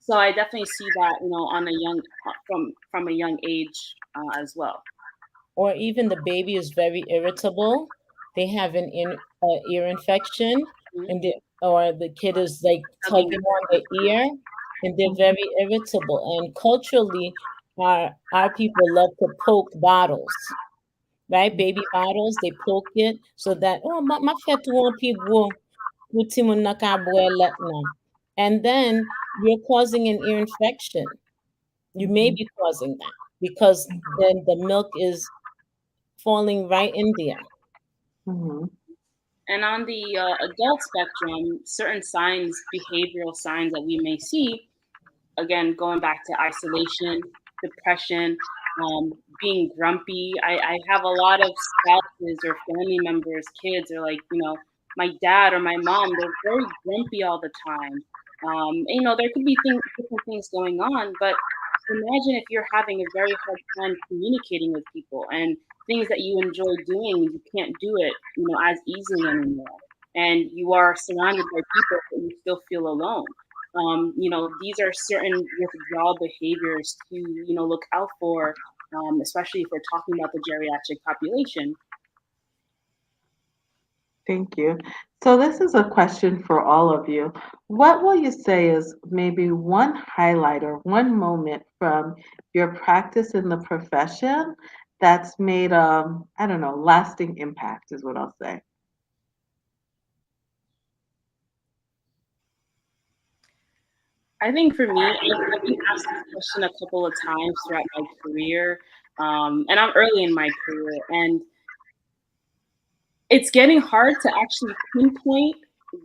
[SPEAKER 4] so I definitely see that on a young from a young age as well.
[SPEAKER 2] Or even the baby is very irritable, they have an ear infection,
[SPEAKER 4] Mhm.
[SPEAKER 2] or the kid is like
[SPEAKER 4] Tugging
[SPEAKER 2] tugging on the ear, and they're
[SPEAKER 1] Mhm,
[SPEAKER 2] very irritable. And culturally, our people love to poke bottles, right? Baby bottles, they poke it so that, oh, ma fet won't go. And then you're causing an ear infection. You may
[SPEAKER 1] mhm,
[SPEAKER 2] be causing that, because then the milk is falling right in there.
[SPEAKER 1] Mm-hmm.
[SPEAKER 4] And on the adult spectrum, certain signs, behavioral signs that we may see, again, going back to isolation, depression, being grumpy. I have a lot of spouses or family members, kids are like, my dad or my mom, they're very grumpy all the time. There could be different things going on, but imagine if you're having a very hard time communicating with people and things that you enjoy doing, you can't do it, as easily anymore. And you are surrounded by people, but you still feel alone. These are certain withdrawal behaviors to, look out for, especially if we're talking about the geriatric population.
[SPEAKER 1] Thank you. So this is a question for all of you. What will you say is maybe one highlight or one moment from your practice in the profession that's made, I don't know, lasting impact is what I'll say.
[SPEAKER 4] I think for me, I've been asked this question a couple of times throughout my career, and I'm early in my career, and it's getting hard to actually pinpoint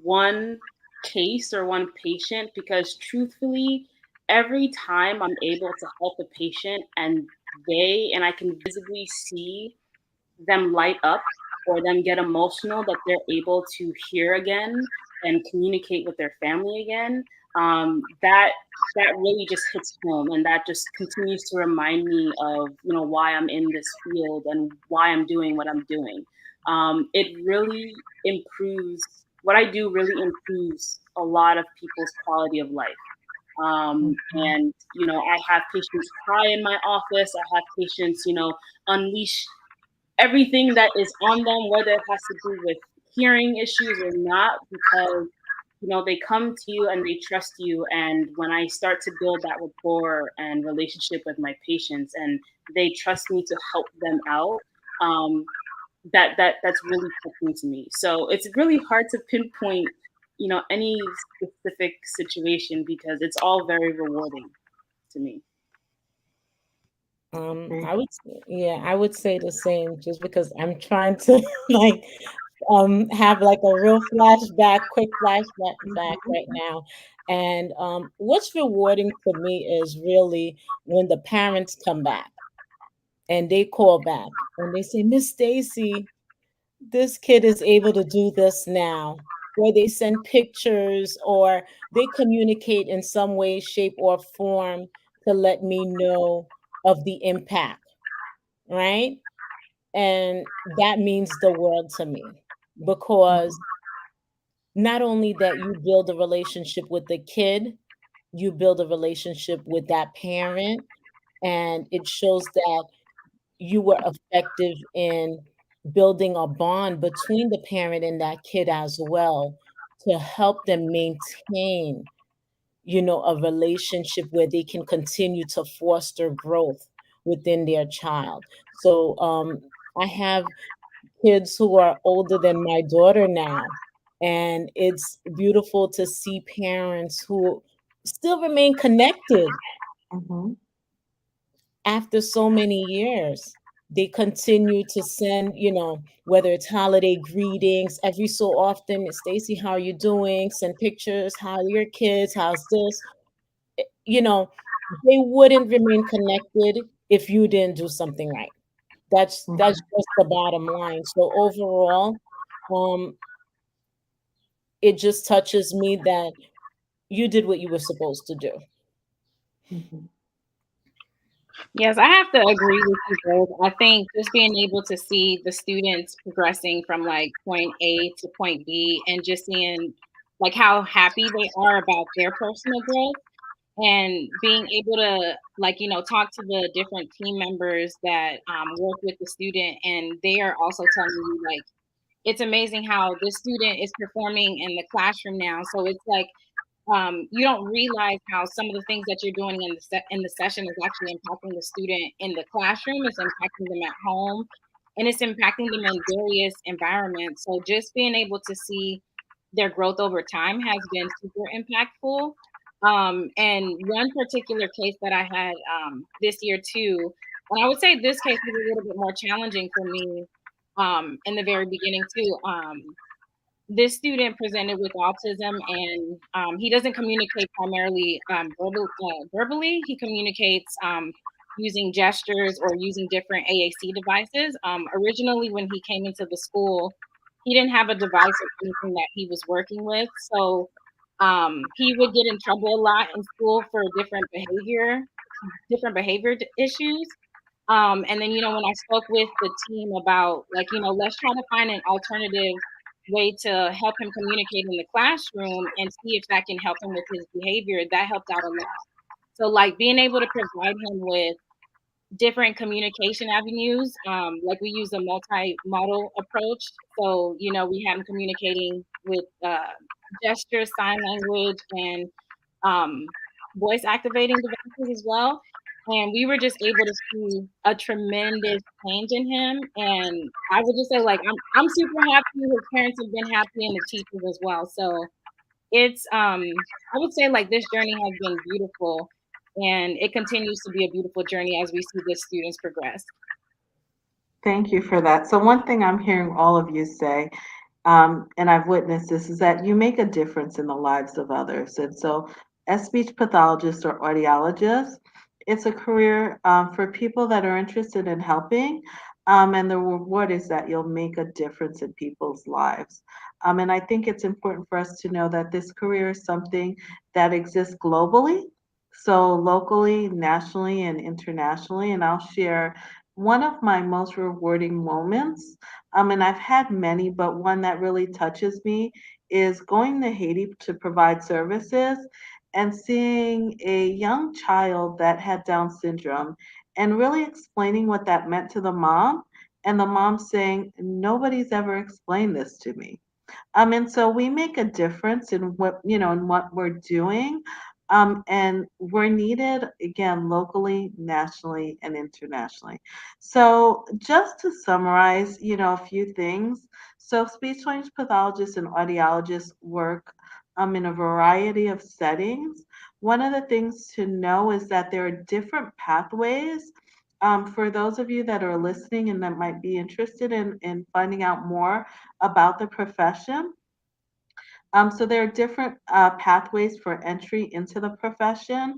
[SPEAKER 4] one case or one patient because truthfully, every time I'm able to help a patient and I can visibly see them light up or them get emotional that they're able to hear again and communicate with their family again, that really just hits home, and that just continues to remind me of why I'm in this field and why I'm doing what I'm doing. It really improves what I do. Really improves a lot of people's quality of life. And I have patients cry in my office. I have patients unleash everything that is on them, whether it has to do with hearing issues or not, because they come to you and they trust you. And when I start to build that rapport and relationship with my patients, and they trust me to help them out, that's really touching to me. So it's really hard to pinpoint, any specific situation because it's all very rewarding to me.
[SPEAKER 2] I would say the same just because I'm trying to like have like a real quick flashback back right now. And what's rewarding to me is really when the parents come back and they call back and they say, Miss Stacy, this kid is able to do this now, or they send pictures or they communicate in some way, shape, or form to let me know of the impact, right? And that means the world to me because not only that you build a relationship with the kid, you build a relationship with that parent, and it shows that you were effective in building a bond between the parent and that kid as well to help them maintain, a relationship where they can continue to foster growth within their child. So I have kids who are older than my daughter now, and it's beautiful to see parents who still remain connected
[SPEAKER 1] Mm-hmm.
[SPEAKER 2] after so many years. They continue to send, whether it's holiday greetings, every so often, Stacy, how are you doing? Send pictures, how are your kids, how's this? You know, they wouldn't remain connected if you didn't do something right. That's just the bottom line. So overall, um, it just touches me that you did what you were supposed to do.
[SPEAKER 1] Mm-hmm.
[SPEAKER 3] Yes, I have to agree with you both. I think just being able to see the students progressing from like point A to point B and just seeing like how happy they are about their personal growth and being able to like, talk to the different team members that work with the student and they are also telling you like, it's amazing how this student is performing in the classroom now. So it's like, you don't realize how some of the things that you're doing in the session is actually impacting the student in the classroom. It's impacting them at home, and it's impacting them in various environments. So just being able to see their growth over time has been super impactful. And one particular case that I had this year too, and I would say this case was a little bit more challenging for me in the very beginning too. This student presented with autism, and he doesn't communicate primarily verbally. He communicates using gestures or using different AAC devices. Originally, when he came into the school, he didn't have a device or anything that he was working with. So he would get in trouble a lot in school for different behavior issues. And then, when I spoke with the team about, like, let's try to find an alternative way to help him communicate in the classroom and see if that can help him with his behavior, that helped out a lot. So, like, being able to provide him with different communication avenues, like we use a multimodal approach. So, we have him communicating with gesture, sign language, and voice activating devices as well. And we were just able to see a tremendous change in him. And I would just say, like, I'm super happy. His parents have been happy, and the teachers as well. So it's I would say, like, this journey has been beautiful, and it continues to be a beautiful journey as we see the students progress.
[SPEAKER 1] Thank you for that. So one thing I'm hearing all of you say, and I've witnessed this, is that you make a difference in the lives of others. And so, as speech pathologists or audiologists, it's a career for people that are interested in helping. And the reward is that you'll make a difference in people's lives. And I think it's important for us to know that this career is something that exists globally, so locally, nationally, and internationally. And I'll share one of my most rewarding moments, and I've had many, but one that really touches me is going to Haiti to provide services and seeing a young child that had Down syndrome and really explaining what that meant to the mom, and the mom saying, "Nobody's ever explained this to me." And so we make a difference in what we're doing. And we're needed again locally, nationally, and internationally. So just to summarize, a few things. So speech language pathologists and audiologists work in a variety of settings. One of the things to know is that there are different pathways. For those of you that are listening and that might be interested in finding out more about the profession. So there are different pathways for entry into the profession.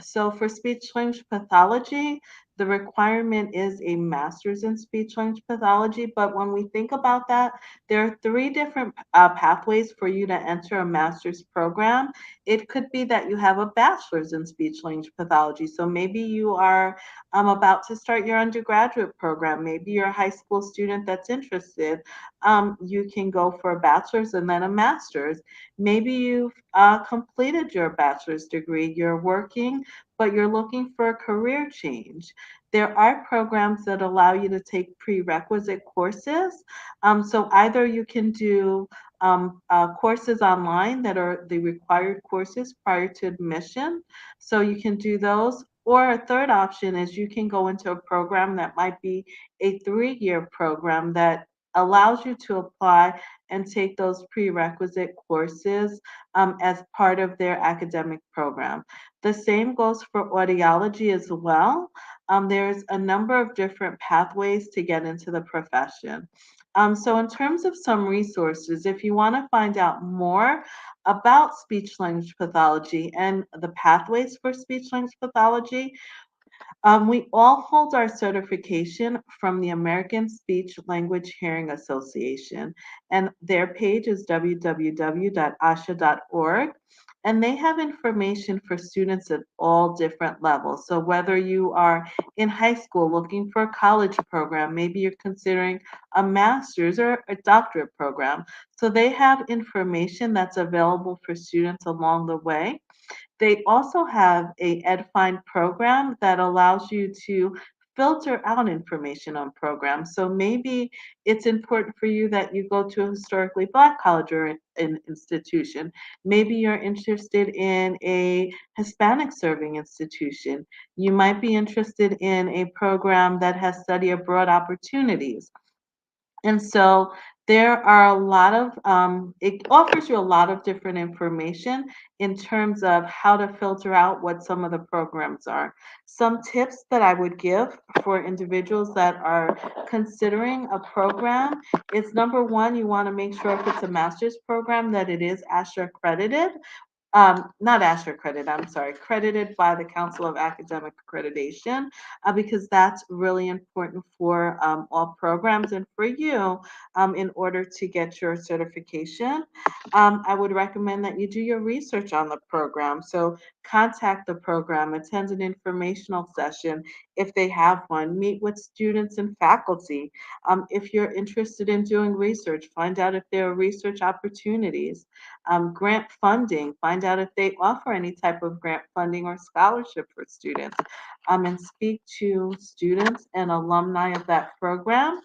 [SPEAKER 1] So for speech language pathology, the requirement is a master's in speech language pathology. But when we think about that, there are three different pathways for you to enter a master's program. It could be that you have a bachelor's in speech language pathology. So maybe you are about to start your undergraduate program. Maybe you're a high school student that's interested. You can go for a bachelor's and then a master's. Maybe you've completed your bachelor's degree, you're working, but you're looking for a career change. There are programs that allow you to take prerequisite courses. So either you can do courses online that are the required courses prior to admission. So you can do those. Or a third option is you can go into a program that might be a 3-year program that allows you to apply and take those prerequisite courses as part of their academic program. The same goes for audiology as well. There's a number of different pathways to get into the profession. So in terms of some resources, if you want to find out more about speech language pathology and the pathways for speech language pathology, we all hold our certification from the American Speech Language Hearing Association, and their page is www.asha.org. And they have information for students at all different levels. So whether you are in high school looking for a college program, maybe you're considering a master's or a doctorate program. So they have information that's available for students along the way. They also have a EdFind program that allows you to filter out information on programs. So maybe it's important for you that you go to a historically Black college or an institution. Maybe you're interested in a Hispanic serving institution. You might be interested in a program that has study abroad opportunities. And so There are a lot of, it offers you a lot of different information in terms of how to filter out what some of the programs are. Some tips that I would give for individuals that are considering a program is number one, you want to make sure if it's a master's program that it is ASHA accredited, not ASHA accredited, I'm sorry, credited by the Council of Academic Accreditation, because that's really important for all programs and for you in order to get your certification. I would recommend that you do your research on the program. So contact the program, attend an informational session if they have one, meet with students and faculty. If you're interested in doing research, find out if there are research opportunities. Grant funding, find out if they offer any type of grant funding or scholarship for students, and speak to students and alumni of that program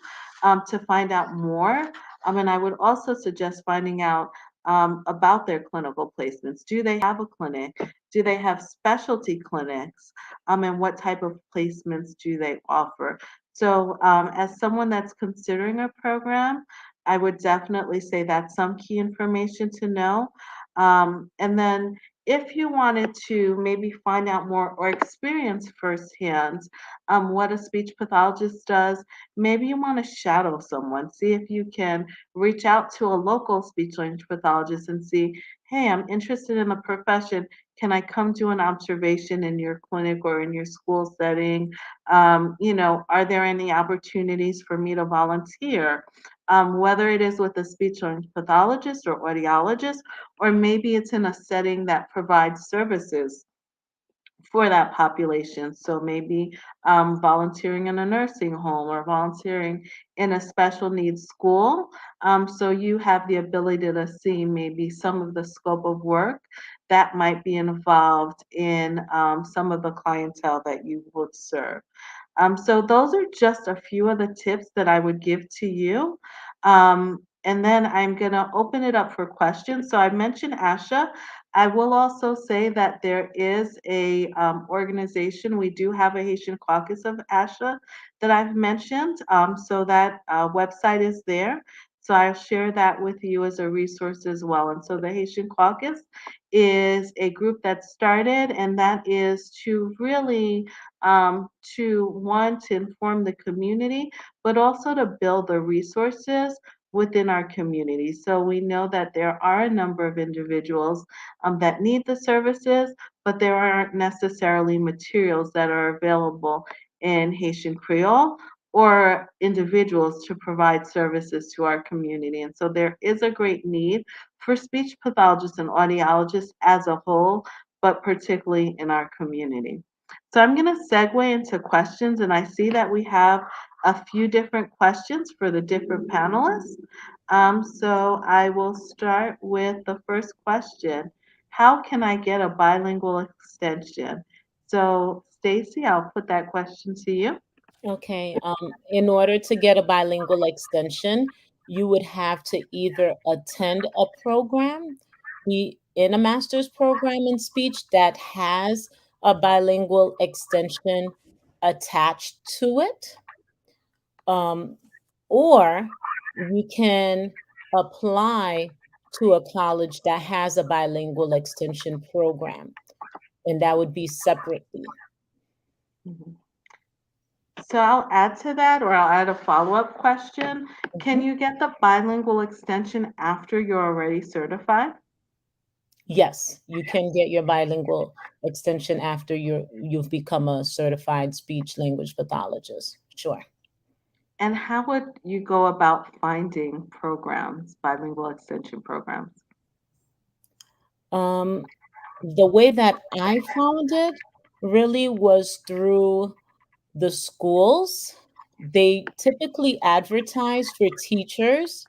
[SPEAKER 1] to find out more. And I would also suggest finding out about their clinical placements. Do they have a clinic? Do they have specialty clinics? And what type of placements do they offer? So, as someone that's considering a program, I would definitely say that's some key information to know. And then if you wanted to maybe find out more or experience firsthand what a speech pathologist does, maybe you want to shadow someone. See if you can reach out to a local speech language pathologist and see, hey, I'm interested in the profession. Can I come do an observation in your clinic or in your school setting? Are there any opportunities for me to volunteer? Whether it is with a speech language pathologist or audiologist, or maybe it's in a setting that provides services for that population. So maybe volunteering in a nursing home or volunteering in a special needs school. So you have the ability to see maybe some of the scope of work that might be involved in some of the clientele that you would serve. So those are just a few of the tips that I would give to you. And then I'm going to open it up for questions. So I mentioned ASHA. I will also say that there is a organization. We do have a Haitian caucus of ASHA that I've mentioned. So that website is there. So I'll share that with you as a resource as well. And so the Haitian caucus is a group that started, and that is to really to want to inform the community, but also to build the resources within our community. So we know that there are a number of individuals that need the services, but there aren't necessarily materials that are available in Haitian Creole or individuals to provide services to our community. And so there is a great need for speech pathologists and audiologists as a whole, but particularly in our community. So I'm going to segue into questions, and I see that we have a few different questions for the different panelists. So I will start with the first question. How can I get a bilingual extension? So Stacy, I'll put that question to you.
[SPEAKER 2] Okay. In order to get a bilingual extension, you would have to either attend a program, be in a master's program in speech that has a bilingual extension attached to it, um, or you can apply to a college that has a bilingual extension program, and that would be separately.
[SPEAKER 1] Mhm. So I'll add to that, or I'll add a follow-up question. Can
[SPEAKER 2] Mhm.
[SPEAKER 1] you get the bilingual extension after you're already certified?
[SPEAKER 2] Yes, you can get your bilingual extension after you've become a certified speech language pathologist. Sure.
[SPEAKER 1] And how would you go about finding programs, bilingual extension programs?
[SPEAKER 2] Um, the way that I found it really was through the schools. They typically advertise for teachers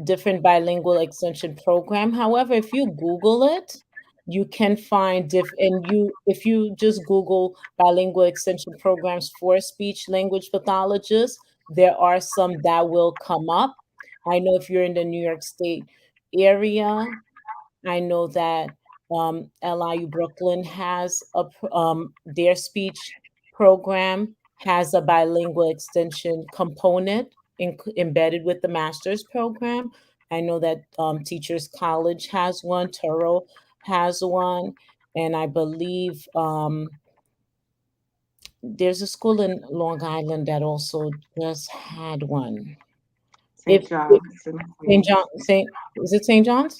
[SPEAKER 2] different bilingual extension program. However, if you Google it, you can find and you if you just Google bilingual extension programs for speech language pathologists, there are some that will come up. I know if you're in the New York State area, I know that LIU Brooklyn has their speech program has a bilingual extension component. embedded with the master's program. I know that Teachers College has one, Turo has one, and I believe there's a school in Long Island that also just had one.
[SPEAKER 1] St.
[SPEAKER 2] If
[SPEAKER 1] John's in
[SPEAKER 2] St.
[SPEAKER 1] Queens.
[SPEAKER 2] John, is it St. John's?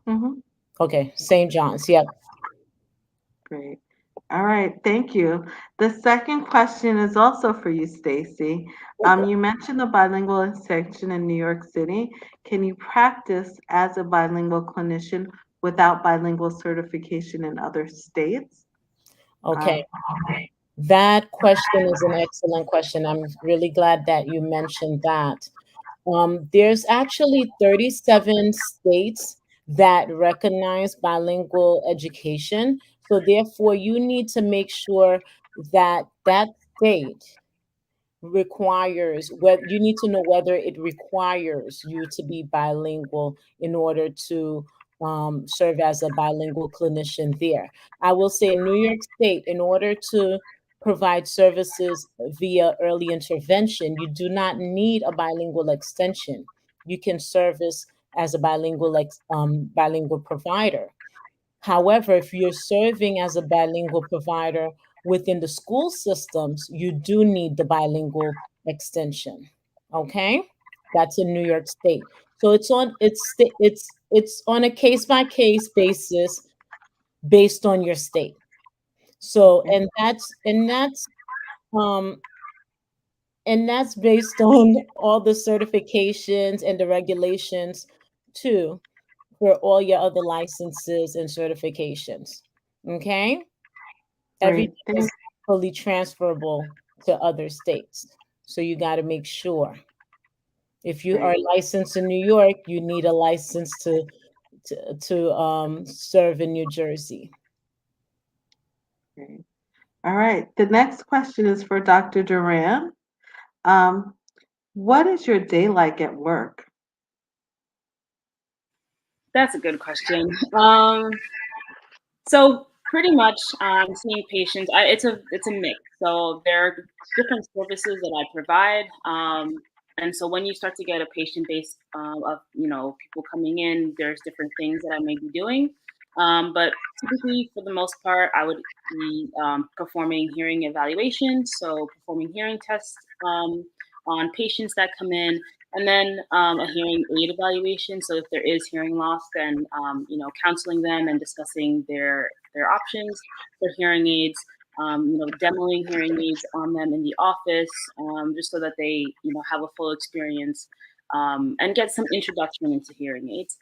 [SPEAKER 1] Mm-hmm.
[SPEAKER 2] Okay, St. John's. Yep.
[SPEAKER 1] Great. All right, thank you. The second question is also for you, Stacy. You mentioned the bilingual extension in New York City. Can you practice as a bilingual clinician without bilingual certification in other states?
[SPEAKER 2] Okay. That question is an excellent question. I'm really glad that you mentioned that. There's actually 37 states that recognize bilingual education. So therefore, you need to make sure that that state requires, whether you need to know whether it requires you to be bilingual in order to serve as a bilingual clinician there. I will say in New York State, in order to provide services via early intervention, you do not need a bilingual extension. You can service as a bilingual provider. However, if you're serving as a bilingual provider within the school systems, you do need the bilingual extension. Okay? That's in New York State. So it's on a case by case basis based on your state. So
[SPEAKER 1] Okay,
[SPEAKER 2] um and that's based on all the certifications and the regulations too for all your other licenses and certifications. Okay?
[SPEAKER 1] great.
[SPEAKER 2] Everything is fully transferable to other states. So you got to make sure. If you are
[SPEAKER 1] Great.
[SPEAKER 2] licensed in New York, you need a license to serve in New Jersey.
[SPEAKER 1] Great. All right. The next question is for Dr. Durand. What is your day like at work?
[SPEAKER 4] That's a good question. So pretty much, seeing patients, it's a mix. So there are different services that I provide, and so when you start to get a patient base of people coming in, there's different things that I may be doing. But typically, for the most part, I would be performing hearing evaluations, so performing hearing tests on patients that come in, and then a hearing aid evaluation. So if there is hearing loss, then counseling them and discussing their options for hearing aids. Demoing hearing aids on them in the office, just so that they have a full experience and get some introduction into hearing aids.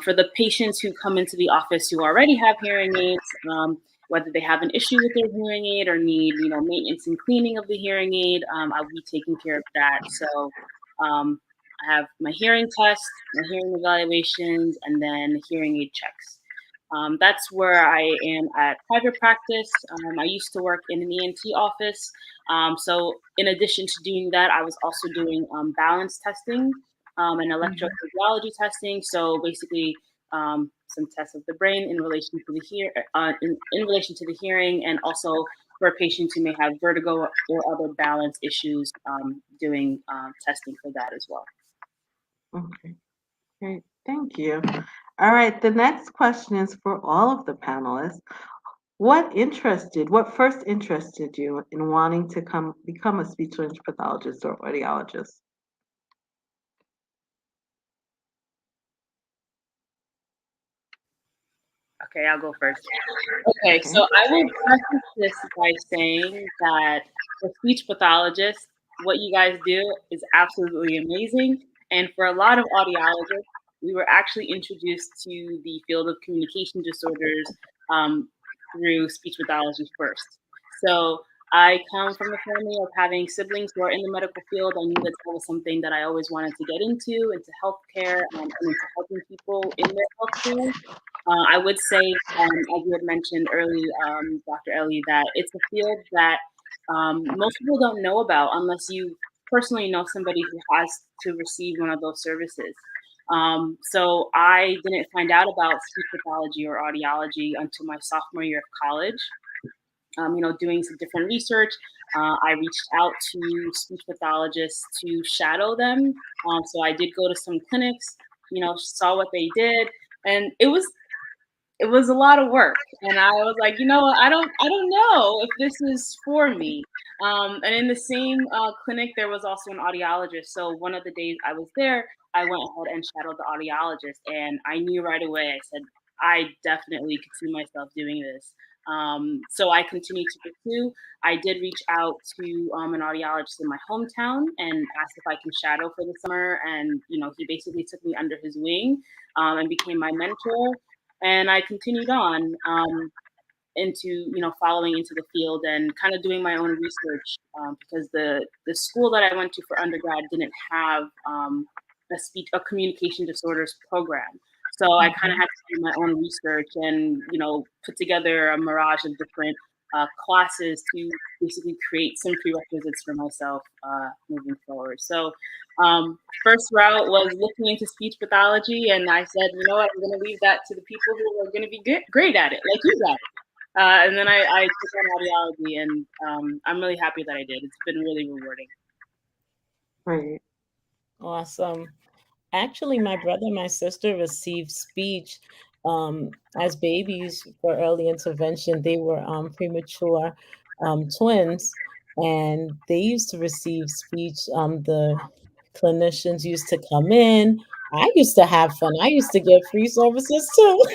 [SPEAKER 4] For the patients who come into the office who already have hearing aids, whether they have an issue with their hearing aid or need maintenance and cleaning of the hearing aid, I'll be taking care of that. So I have my hearing tests, my hearing evaluations, and then hearing aid checks. That's where I am at private practice. I used to work in an ENT office. So in addition to doing that, I was also doing balance testing and electrophysiology testing. So basically, some tests of the brain in relation to in relation to the hearing, and also for patients who may have vertigo or other balance issues, doing testing for that as well.
[SPEAKER 1] Okay, great. Thank you. All right, the next question is for all of the panelists. What first interested you in wanting to become a speech language pathologist or audiologist?
[SPEAKER 4] Okay, I'll go first. Okay, so I will preface this by saying that for speech pathologists, what you guys do is absolutely amazing. And for a lot of audiologists, we were actually introduced to the field of communication disorders through speech pathology first. So I come from a family of having siblings who are in the medical field. I knew that was something that I always wanted to get into healthcare, and into helping people in their healthcare. I would say, as you had mentioned early, Dr. Elie, that it's a field that most people don't know about unless you personally know somebody who has to receive one of those services. So I didn't find out about speech pathology or audiology until my sophomore year of college. doing some different research. I reached out to speech pathologists to shadow them. So I did go to some clinics, saw what they did, and it was a lot of work, and I was like, I don't know if this is for me. And in the same clinic, there was also an audiologist. So one of the days I was there, I went ahead and shadowed the audiologist, and I knew right away. I said, I definitely could see myself doing this. So I continued to pursue. I did reach out to an audiologist in my hometown and asked if I can shadow for the summer, and he basically took me under his wing and became my mentor. And I continued on into following into the field and kind of doing my own research, because the school that I went to for undergrad didn't have a communication disorders program. So I kind of had to do my own research and put together a mirage of different classes to basically create some prerequisites for myself moving forward. So first route was looking into speech pathology, and I said, you know what, I'm going to leave that to the people who are going to be great at it, like you guys. And then I took on audiology, and I'm really happy that I did. It's been really rewarding.
[SPEAKER 1] Right.
[SPEAKER 2] Awesome. Actually, my brother and my sister received speech as babies for early intervention. They were premature twins, and they used to receive speech. The clinicians used to come in. I used to have fun. I used to get free services too.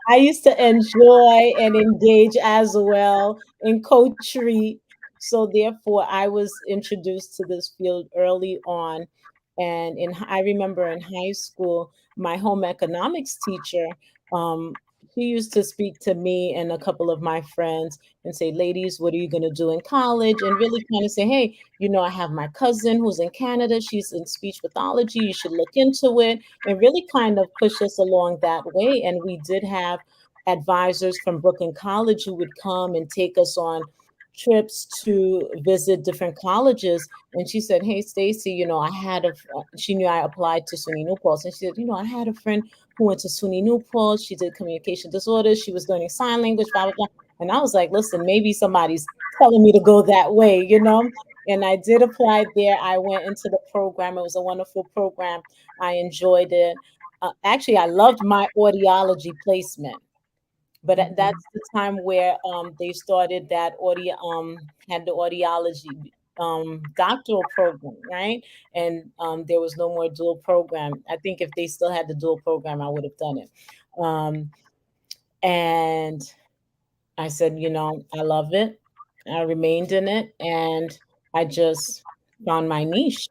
[SPEAKER 2] I used to enjoy and engage as well in co-treat. So therefore, I was introduced to this field early on. And I remember in high school, my home economics teacher, he used to speak to me and a couple of my friends and say, ladies, what are you going to do in college? And really kind of say, hey, I have my cousin who's in Canada. She's in speech pathology. You should look into it, and really kind of push us along that way. And we did have advisors from Brooklyn College who would come and take us on trips to visit different colleges. And she said, hey, Stacy, I had she knew I applied to SUNY New Paltz. And she said, I had a friend who went to SUNY New Paltz. She did communication disorders. She was learning sign language, blah, blah, blah. And I was like, listen, maybe somebody's telling me to go that way, And I did apply there. I went into the program. It was a wonderful program. I enjoyed it. Actually, I loved my audiology placement. But that's the time where they started that had the audiology doctoral program, right? And there was no more dual program. I think if they still had the dual program, I would have done it. And I said, I love it. I remained in it, and I just found my niche.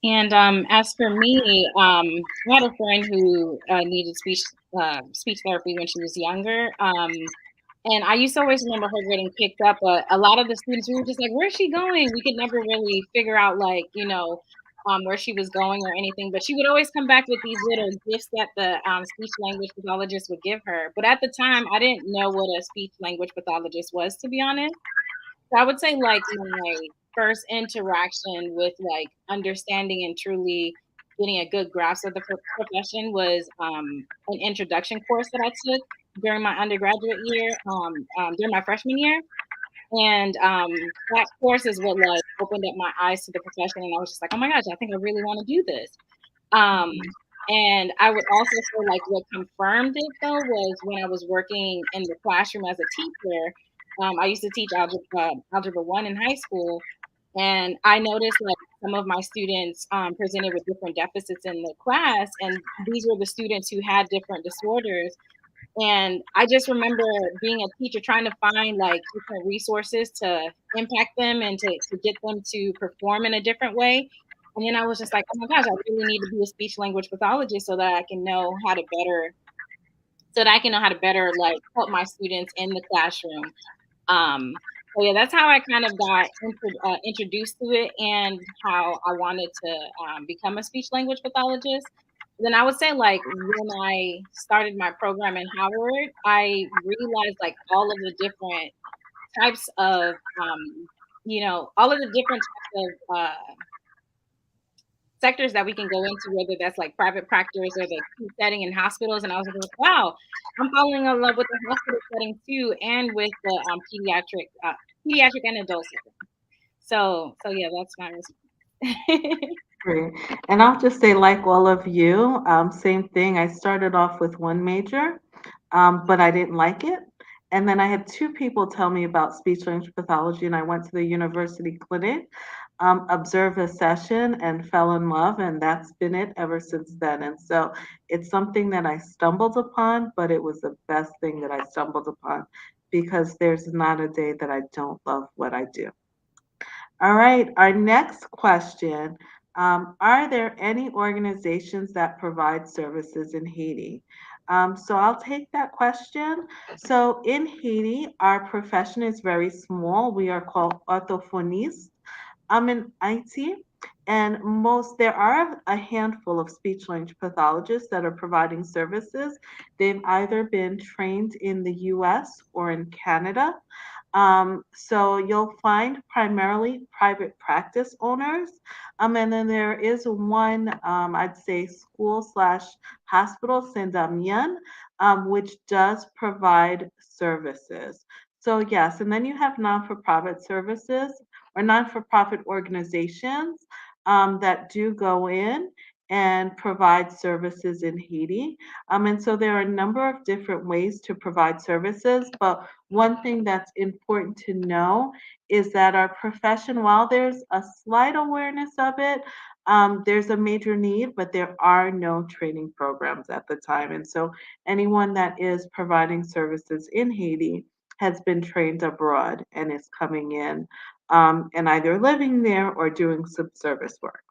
[SPEAKER 3] And as for me, I had a friend who needed speech therapy when she was younger. And I used to always remember her getting picked up. But a lot of the students, we were just like, where's she going? We could never really figure out, like, where she was going or anything. But she would always come back with these little gifts that the speech language pathologist would give her. But at the time, I didn't know what a speech language pathologist was, to be honest. So I would say, like, my first interaction with, like, understanding and truly getting a good grasp of the profession was an introduction course that I took during my undergraduate year, during my freshman year. And that course is what, like, opened up my eyes to the profession. And I was just like, oh my gosh, I think I really want to do this. And I would also say, like, what confirmed it, though, was when I was working in the classroom as a teacher. I used to teach algebra 1 in high school, and I noticed, like, some of my students presented with different deficits in the class, and these were the students who had different disorders. And I just remember being a teacher trying to find, like, different resources to impact them and to get them to perform in a different way. And then I was just like, oh my gosh, I really need to be a speech language pathologist so that I can know how to better, like, help my students in the classroom. So yeah, that's how I kind of got introduced to it and how I wanted to become a speech language pathologist. Then I would say, like, when I started my program in Howard, I realized, like, all of the different types of, all of the different types of sectors that we can go into, whether that's like private practice or the acute setting in hospitals. And I was like, wow, I'm falling in love with the hospital setting too, and with the pediatric and adult setting. So yeah, that's my response.
[SPEAKER 1] Great. And I'll just say, like all of you, same thing. I started off with one major, but I didn't like it. And then I had two people tell me about speech language pathology, and I went to the university clinic, observed a session, and fell in love. And that's been it ever since then. And so it's something that I stumbled upon, but it was the best thing that I stumbled upon because there's not a day that I don't love what I do. All right, our next question. Are there any organizations that provide services in Haiti? So I'll take that question. So in Haiti, our profession is very small. We are called orthophonistes. I'm in IT, and there are a handful of speech language pathologists that are providing services. They've either been trained in the US or in Canada. So you'll find primarily private practice owners. And then there is one, I'd say, school slash hospital, Saint Damien, which does provide services. So yes, and then you have non-for-profit services or non-for-profit organizations that do go in and provide services in Haiti. And so there are a number of different ways to provide services, but one thing that's important to know is that our profession, while there's a slight awareness of it, there's a major need, but there are no training programs at the time. And so anyone that is providing services in Haiti has been trained abroad and is coming in and either living there or doing some service work.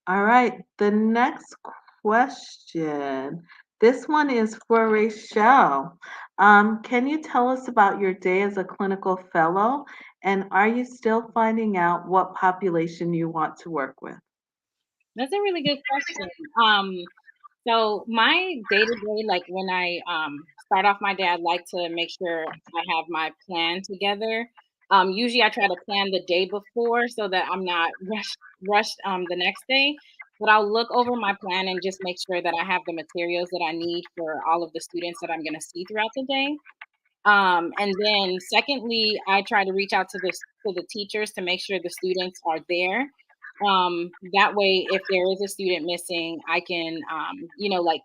[SPEAKER 1] All right, the next question. This one is for Rachelle. Can you tell us about your day as a clinical fellow? And are you still finding out what population you want to work with?
[SPEAKER 3] That's a really good question. So my day to day, like when I start off my day, I'd like to make sure I have my plan together. Usually I try to plan the day before so that I'm not rushed the next day. But I'll look over my plan and just make sure that I have the materials that I need for all of the students that I'm going to see throughout the day. And then secondly, I try to reach out to the teachers to make sure the students are there. That way, if there is a student missing, I can, like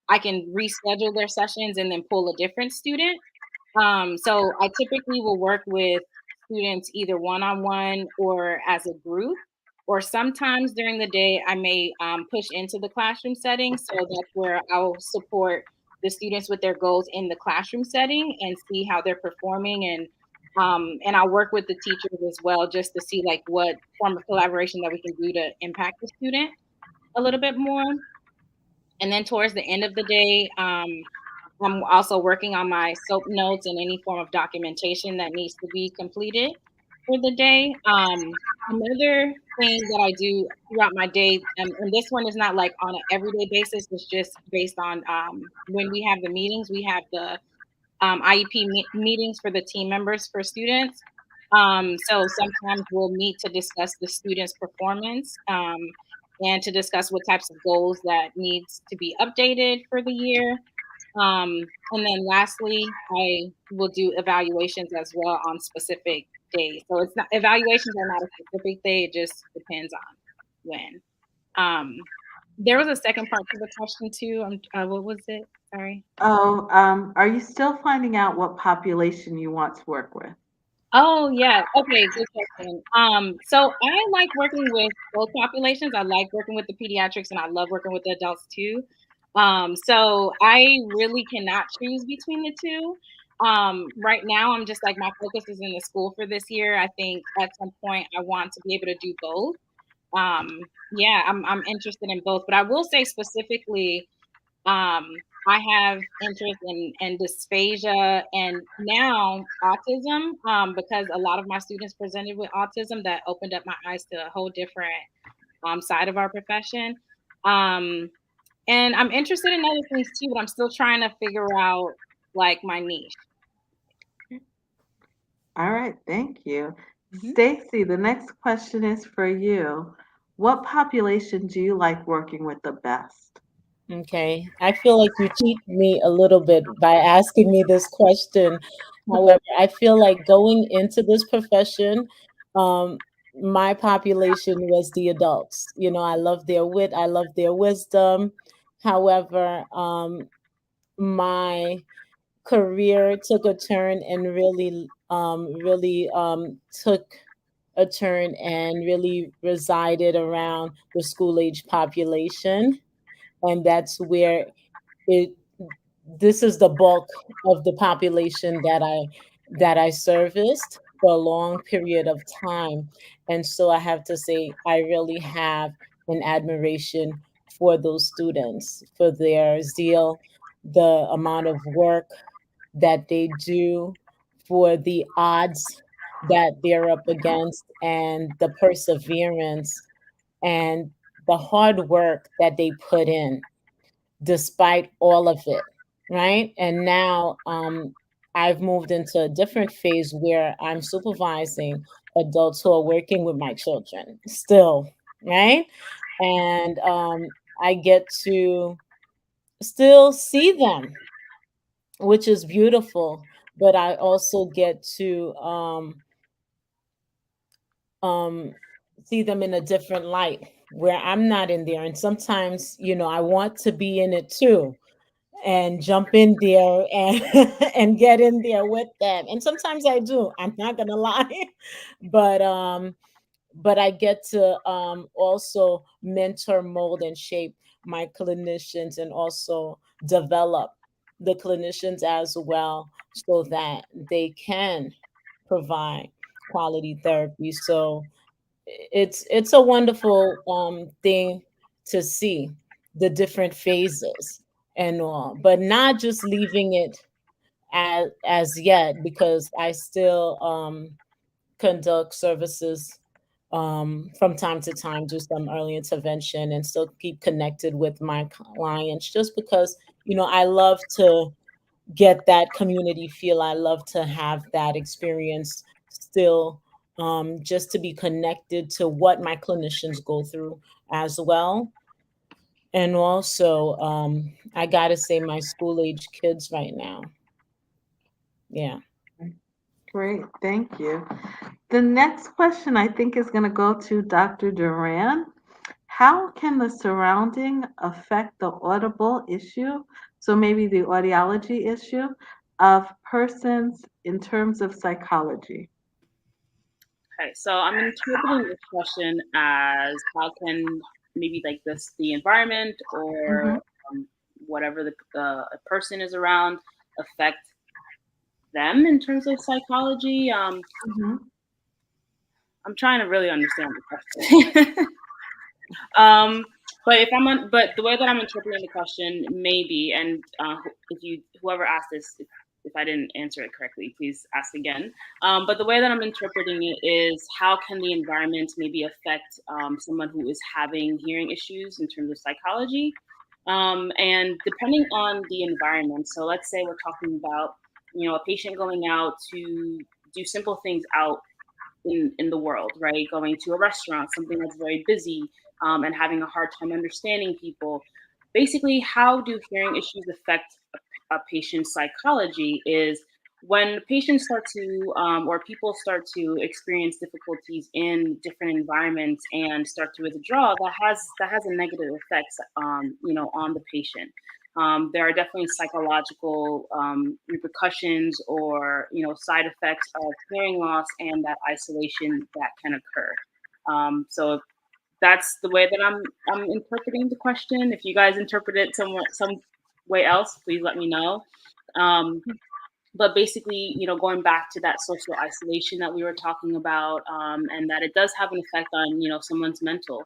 [SPEAKER 3] I can reschedule their sessions and then pull a different student. So I typically will work with students either one-on-one or as a group, or sometimes during the day I may push into the classroom setting. So that's where I'll support the students with their goals in the classroom setting and see how they're performing, and I'll work with the teachers as well just to see like what form of collaboration that we can do to impact the student a little bit more. And then towards the end of the day, I'm also working on my SOAP notes and any form of documentation that needs to be completed for the day. Another thing that I do throughout my day, and this one is not like on an everyday basis, it's just based on when we have the meetings, we have the meetings for the team members for students. So sometimes we'll meet to discuss the students' performance and to discuss what types of goals that needs to be updated for the year. And then lastly, I will do evaluations as well on specific days. So it's not evaluations are not a specific day, it just depends on when. Um, there was a second part to the question too. What was it? Sorry.
[SPEAKER 1] Oh, are you still finding out what population you want to work with?
[SPEAKER 3] Oh yeah. Okay, good question. So I like working with both populations. I like working with the pediatrics and I love working with the adults too. So I really cannot choose between the two. Right now I'm just like my focus is in the school for this year. I think at some point I want to be able to do both. Yeah, I'm interested in both, but I will say specifically I have interest in dysphagia and now autism, because a lot of my students presented with autism that opened up my eyes to a whole different side of our profession. Um, and I'm interested in other things too, but I'm still trying to figure out like my niche.
[SPEAKER 1] All right, thank you.
[SPEAKER 3] Mhm.
[SPEAKER 1] Stacy, the next question is for you. What population do you like working with the best?
[SPEAKER 2] Okay. I feel like you cheat me a little bit by asking me this question. However, I feel like going into this profession, um, my population was the adults. I love their wit, I love their wisdom. However, my career took a turn and really took a turn and really resided around the school age population. And that's where it this is the bulk of the population that I serviced for a long period of time. And so I have to say I really have an admiration for those students, for their zeal, the amount of work that they do, for the odds that they're up against, and the perseverance and the hard work that they put in despite all of it, right? And now I've moved into a different phase where I'm supervising adults who are working with my children still, right? And I get to still see them, which is beautiful, but I also get to um, see them in a different light where I'm not in there. And sometimes, I want to be in it too and jump in there and and get in there with them. And sometimes I do. I'm not gonna lie, but I get to also mentor, mold, and shape my clinicians, and also develop the clinicians as well, so that they can provide quality therapy. So it's a wonderful thing to see the different phases and all, but not just leaving it as yet, because I still conduct services from time to time, do some early intervention, and still keep connected with my clients, just because I love to get that community feel. I love to have that experience still, just to be connected to what my clinicians go through as well. And also, I gotta say, my school age kids right now. Yeah.
[SPEAKER 1] Great, thank you. The next question I think is going to go to Dr. Durand. How can the surrounding affect the audible issue, so maybe the audiology issue, of persons in terms of psychology?
[SPEAKER 4] Okay, so I'm interpreting this question as how can maybe like this the environment or
[SPEAKER 1] Mm-hmm.
[SPEAKER 4] whatever a person is around affect them in terms of psychology.
[SPEAKER 1] Mm-hmm.
[SPEAKER 4] I'm trying to really understand the question. um, but but the way that I'm interpreting the question, maybe, and whoever asked this, if I didn't answer it correctly, please ask again. But the way that I'm interpreting it is how can the environment maybe affect someone who is having hearing issues in terms of psychology, and depending on the environment. So let's say we're talking about a patient going out to do simple things out in the world, right? Going to a restaurant, something that's very busy, and having a hard time understanding people. Basically, how do hearing issues affect a patient's psychology is when patients start to, or people start to experience difficulties in different environments and start to withdraw, that has a negative effect, on the patient. There are definitely psychological repercussions or side effects of hearing loss and that isolation that can occur. So that's the way that I'm interpreting the question. If you guys interpret it some way else, please let me know. Um, but basically, going back to that social isolation that we were talking about, and that it does have an effect on someone's mental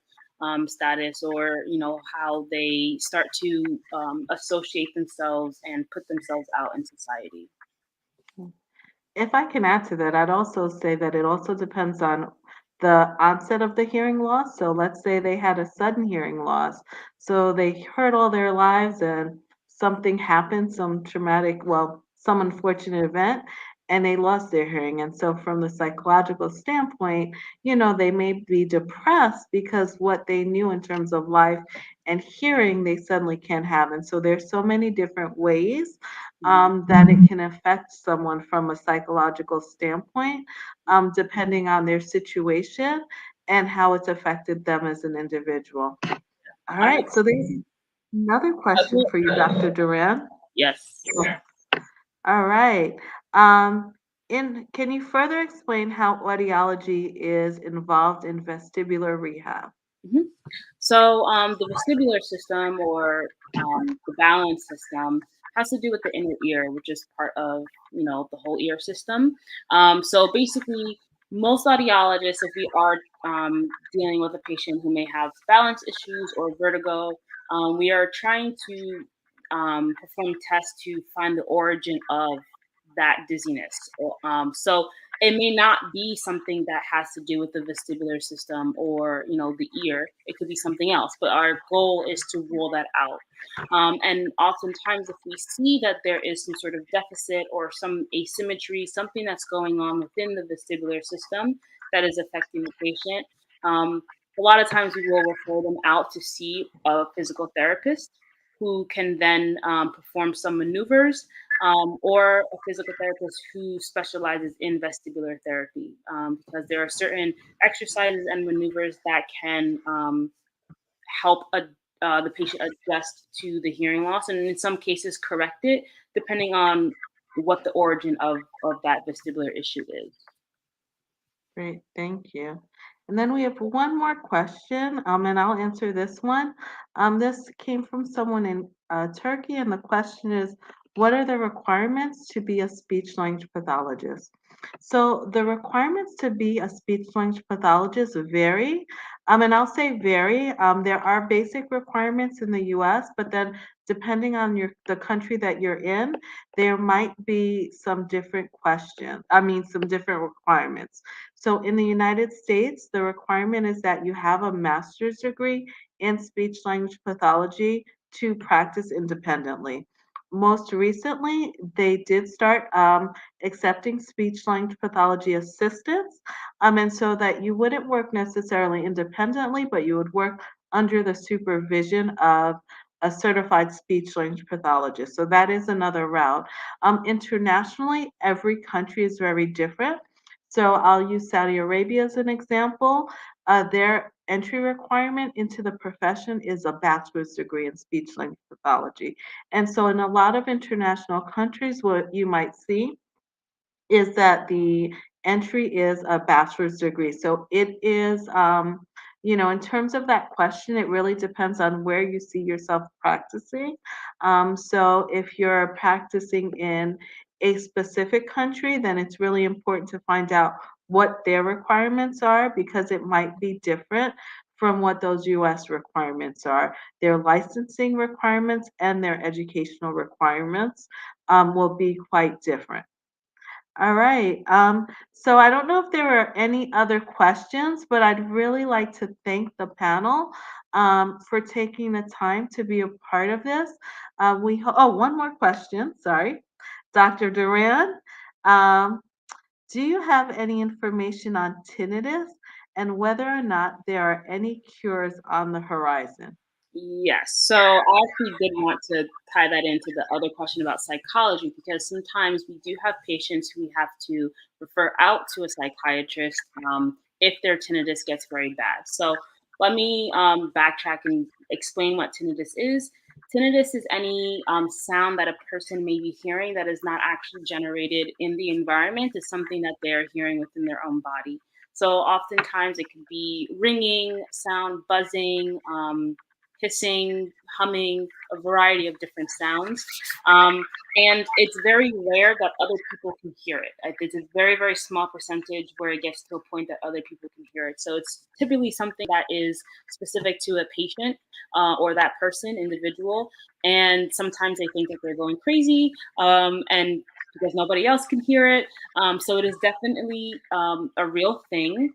[SPEAKER 4] status, or how they start to associate themselves and put themselves out in society.
[SPEAKER 1] If I can add to that, I'd also say that it also depends on the onset of the hearing loss. So let's say they had a sudden hearing loss. So they heard all their lives and something happened, some traumatic, well, some unfortunate event, and they lost their hearing. And so from the psychological standpoint, they may be depressed because what they knew in terms of life and hearing, they suddenly can't have. And so there's so many different ways that it can affect someone from a psychological standpoint, depending on their situation and how it's affected them as an individual. All right, so there's another question for you, Dr. Durand.
[SPEAKER 4] Yes.
[SPEAKER 1] All right. Can you further explain how audiology is involved in vestibular rehab?
[SPEAKER 4] Mm-hmm. So the vestibular system, or the balance system, has to do with the inner ear, which is part of the whole ear system. So basically, most audiologists, if we are dealing with a patient who may have balance issues or vertigo, we are trying to perform tests to find the origin of that dizziness. So it may not be something that has to do with the vestibular system or the ear. It could be something else, but our goal is to rule that out. And oftentimes, if we see that there is some sort of deficit or some asymmetry, something that's going on within the vestibular system that is affecting the patient, a lot of times we will refer them out to see a physical therapist who can then perform some maneuvers, or a physical therapist who specializes in vestibular therapy, because there are certain exercises and maneuvers that can help the patient adjust to the hearing loss, and in some cases correct it, depending on what the origin of that vestibular issue is.
[SPEAKER 1] Great, thank you. And then we have one more question, and I'll answer this one. This came from someone in Turkey, and the question is, what are the requirements to be a speech-language pathologist? So the requirements to be a speech-language pathologist vary, and I'll say vary. There are basic requirements in the U.S., but then depending on the country that you're in, there might be some different some different requirements. So in the United States, the requirement is that you have a master's degree in speech language pathology to practice independently. Most recently, they did start accepting speech language pathology assistants, and so that you wouldn't work necessarily independently, but you would work under the supervision of a certified speech language pathologist. So that is another route. Internationally, every country is very different. So I'll use Saudi Arabia as an example. Their entry requirement into the profession is a bachelor's degree in speech language pathology. And so in a lot of international countries, what you might see is that the entry is a bachelor's degree. So it is, in terms of that question, it really depends on where you see yourself practicing. So if you're practicing in a specific country, then it's really important to find out what their requirements are, because it might be different from what those US requirements are. Their licensing requirements and their educational requirements will be quite different. All right. So I don't know if there are any other questions, but I'd really like to thank the panel for taking the time to be a part of this. One more question. Sorry, Dr. Durand. Um, do you have any information on tinnitus and whether or not there are any cures on the horizon?
[SPEAKER 4] Yes. So I actually did want to tie that into the other question about psychology, because sometimes we do have patients who we have to refer out to a psychiatrist if their tinnitus gets very bad. So let me backtrack and explain what tinnitus is. Tinnitus is any sound that a person may be hearing that is not actually generated in the environment. It's something that they're hearing within their own body. So oftentimes it could be ringing sound, buzzing, hissing, humming, a variety of different sounds. And it's very rare that other people can hear it. It's a very, very small percentage where it gets to a point that other people can hear it. So it's typically something that is specific to a patient or that person, individual. And sometimes they think that they're going crazy, and because nobody else can hear it. So it is definitely a real thing.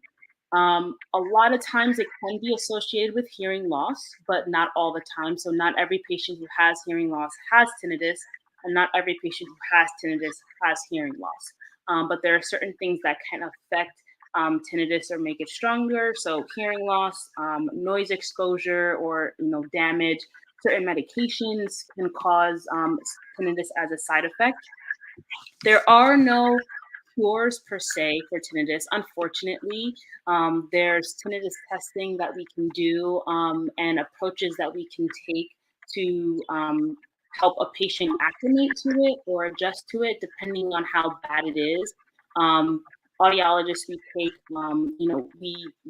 [SPEAKER 4] A lot of times it can be associated with hearing loss, but not all the time. So not every patient who has hearing loss has tinnitus, and not every patient who has tinnitus has hearing loss. but there are certain things that can affect tinnitus or make it stronger. So hearing loss, noise exposure, or damage. Certain medications can cause tinnitus as a side effect. There are no cures per se for tinnitus. Unfortunately, there's tinnitus testing that we can do and approaches that we can take to help a patient acclimate to it or adjust to it, depending on how bad it is. Um, Audiologists, we take,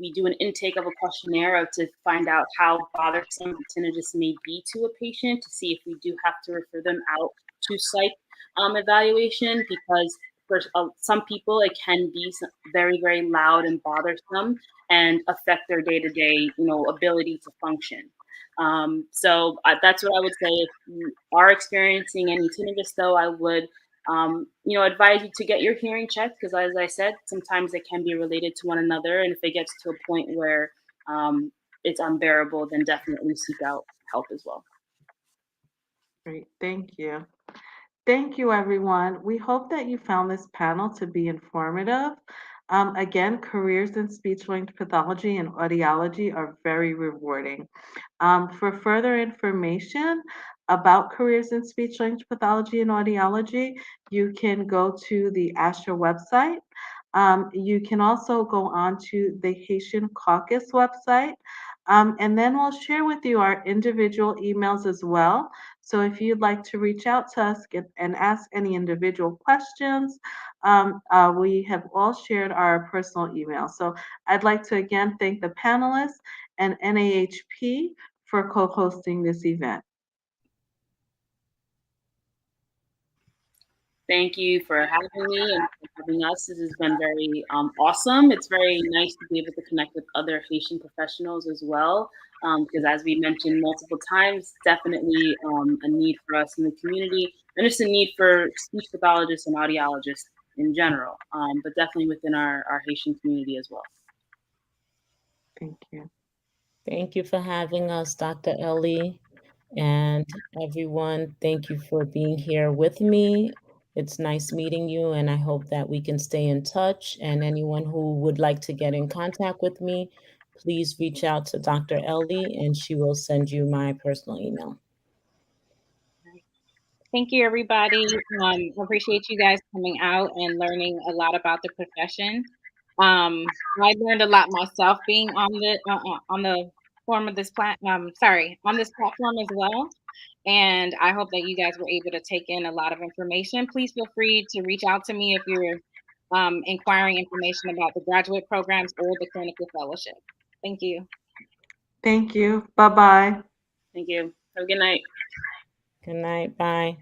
[SPEAKER 4] we do an intake of a questionnaire to find out how bothersome tinnitus may be to a patient to see if we do have to refer them out to psych evaluation, because for some people it can be very, very loud and bothersome and affect their day-to-day ability to function. So that's what I would say. If you are experiencing any tinnitus, though, I would advise you to get your hearing checked, because as I said, sometimes it can be related to one another, and if it gets to a point where it's unbearable, then definitely seek out help as well.
[SPEAKER 1] Great, thank you. Thank you, everyone. We hope that you found this panel to be informative. Again, careers in speech-language pathology and audiology are very rewarding. For further information about careers in speech-language pathology and audiology, you can go to the ASHA website. You can also go on to the Haitian Caucus website. And then we'll share with you our individual emails as well. So if you'd like to reach out to us and ask any individual questions, we have all shared our personal emails. So I'd like to again thank the panelists and NAHP for co-hosting this event.
[SPEAKER 4] Thank you for having me and for having us. This has been very awesome. It's very nice to be able to connect with other Haitian professionals as well, because as we mentioned multiple times, definitely a need for us in the community, and it's a need for speech pathologists and audiologists in general, but definitely within our Haitian community as well.
[SPEAKER 1] Thank you.
[SPEAKER 2] Thank you for having us, Dr. Elie. And everyone, thank you for being here with me. It's nice meeting you, and I hope that we can stay in touch. And anyone who would like to get in contact with me, please reach out to Dr. Elie, and she will send you my personal email.
[SPEAKER 3] Thank you, everybody. I appreciate you guys coming out and learning a lot about the profession. I learned a lot myself being on the form of this on this platform as well. And I hope that you guys were able to take in a lot of information. Please feel free to reach out to me if you're inquiring information about the graduate programs or the clinical fellowship. Thank you.
[SPEAKER 1] Thank you. Bye-bye.
[SPEAKER 4] Thank you. Have a good night.
[SPEAKER 2] Good night. Bye.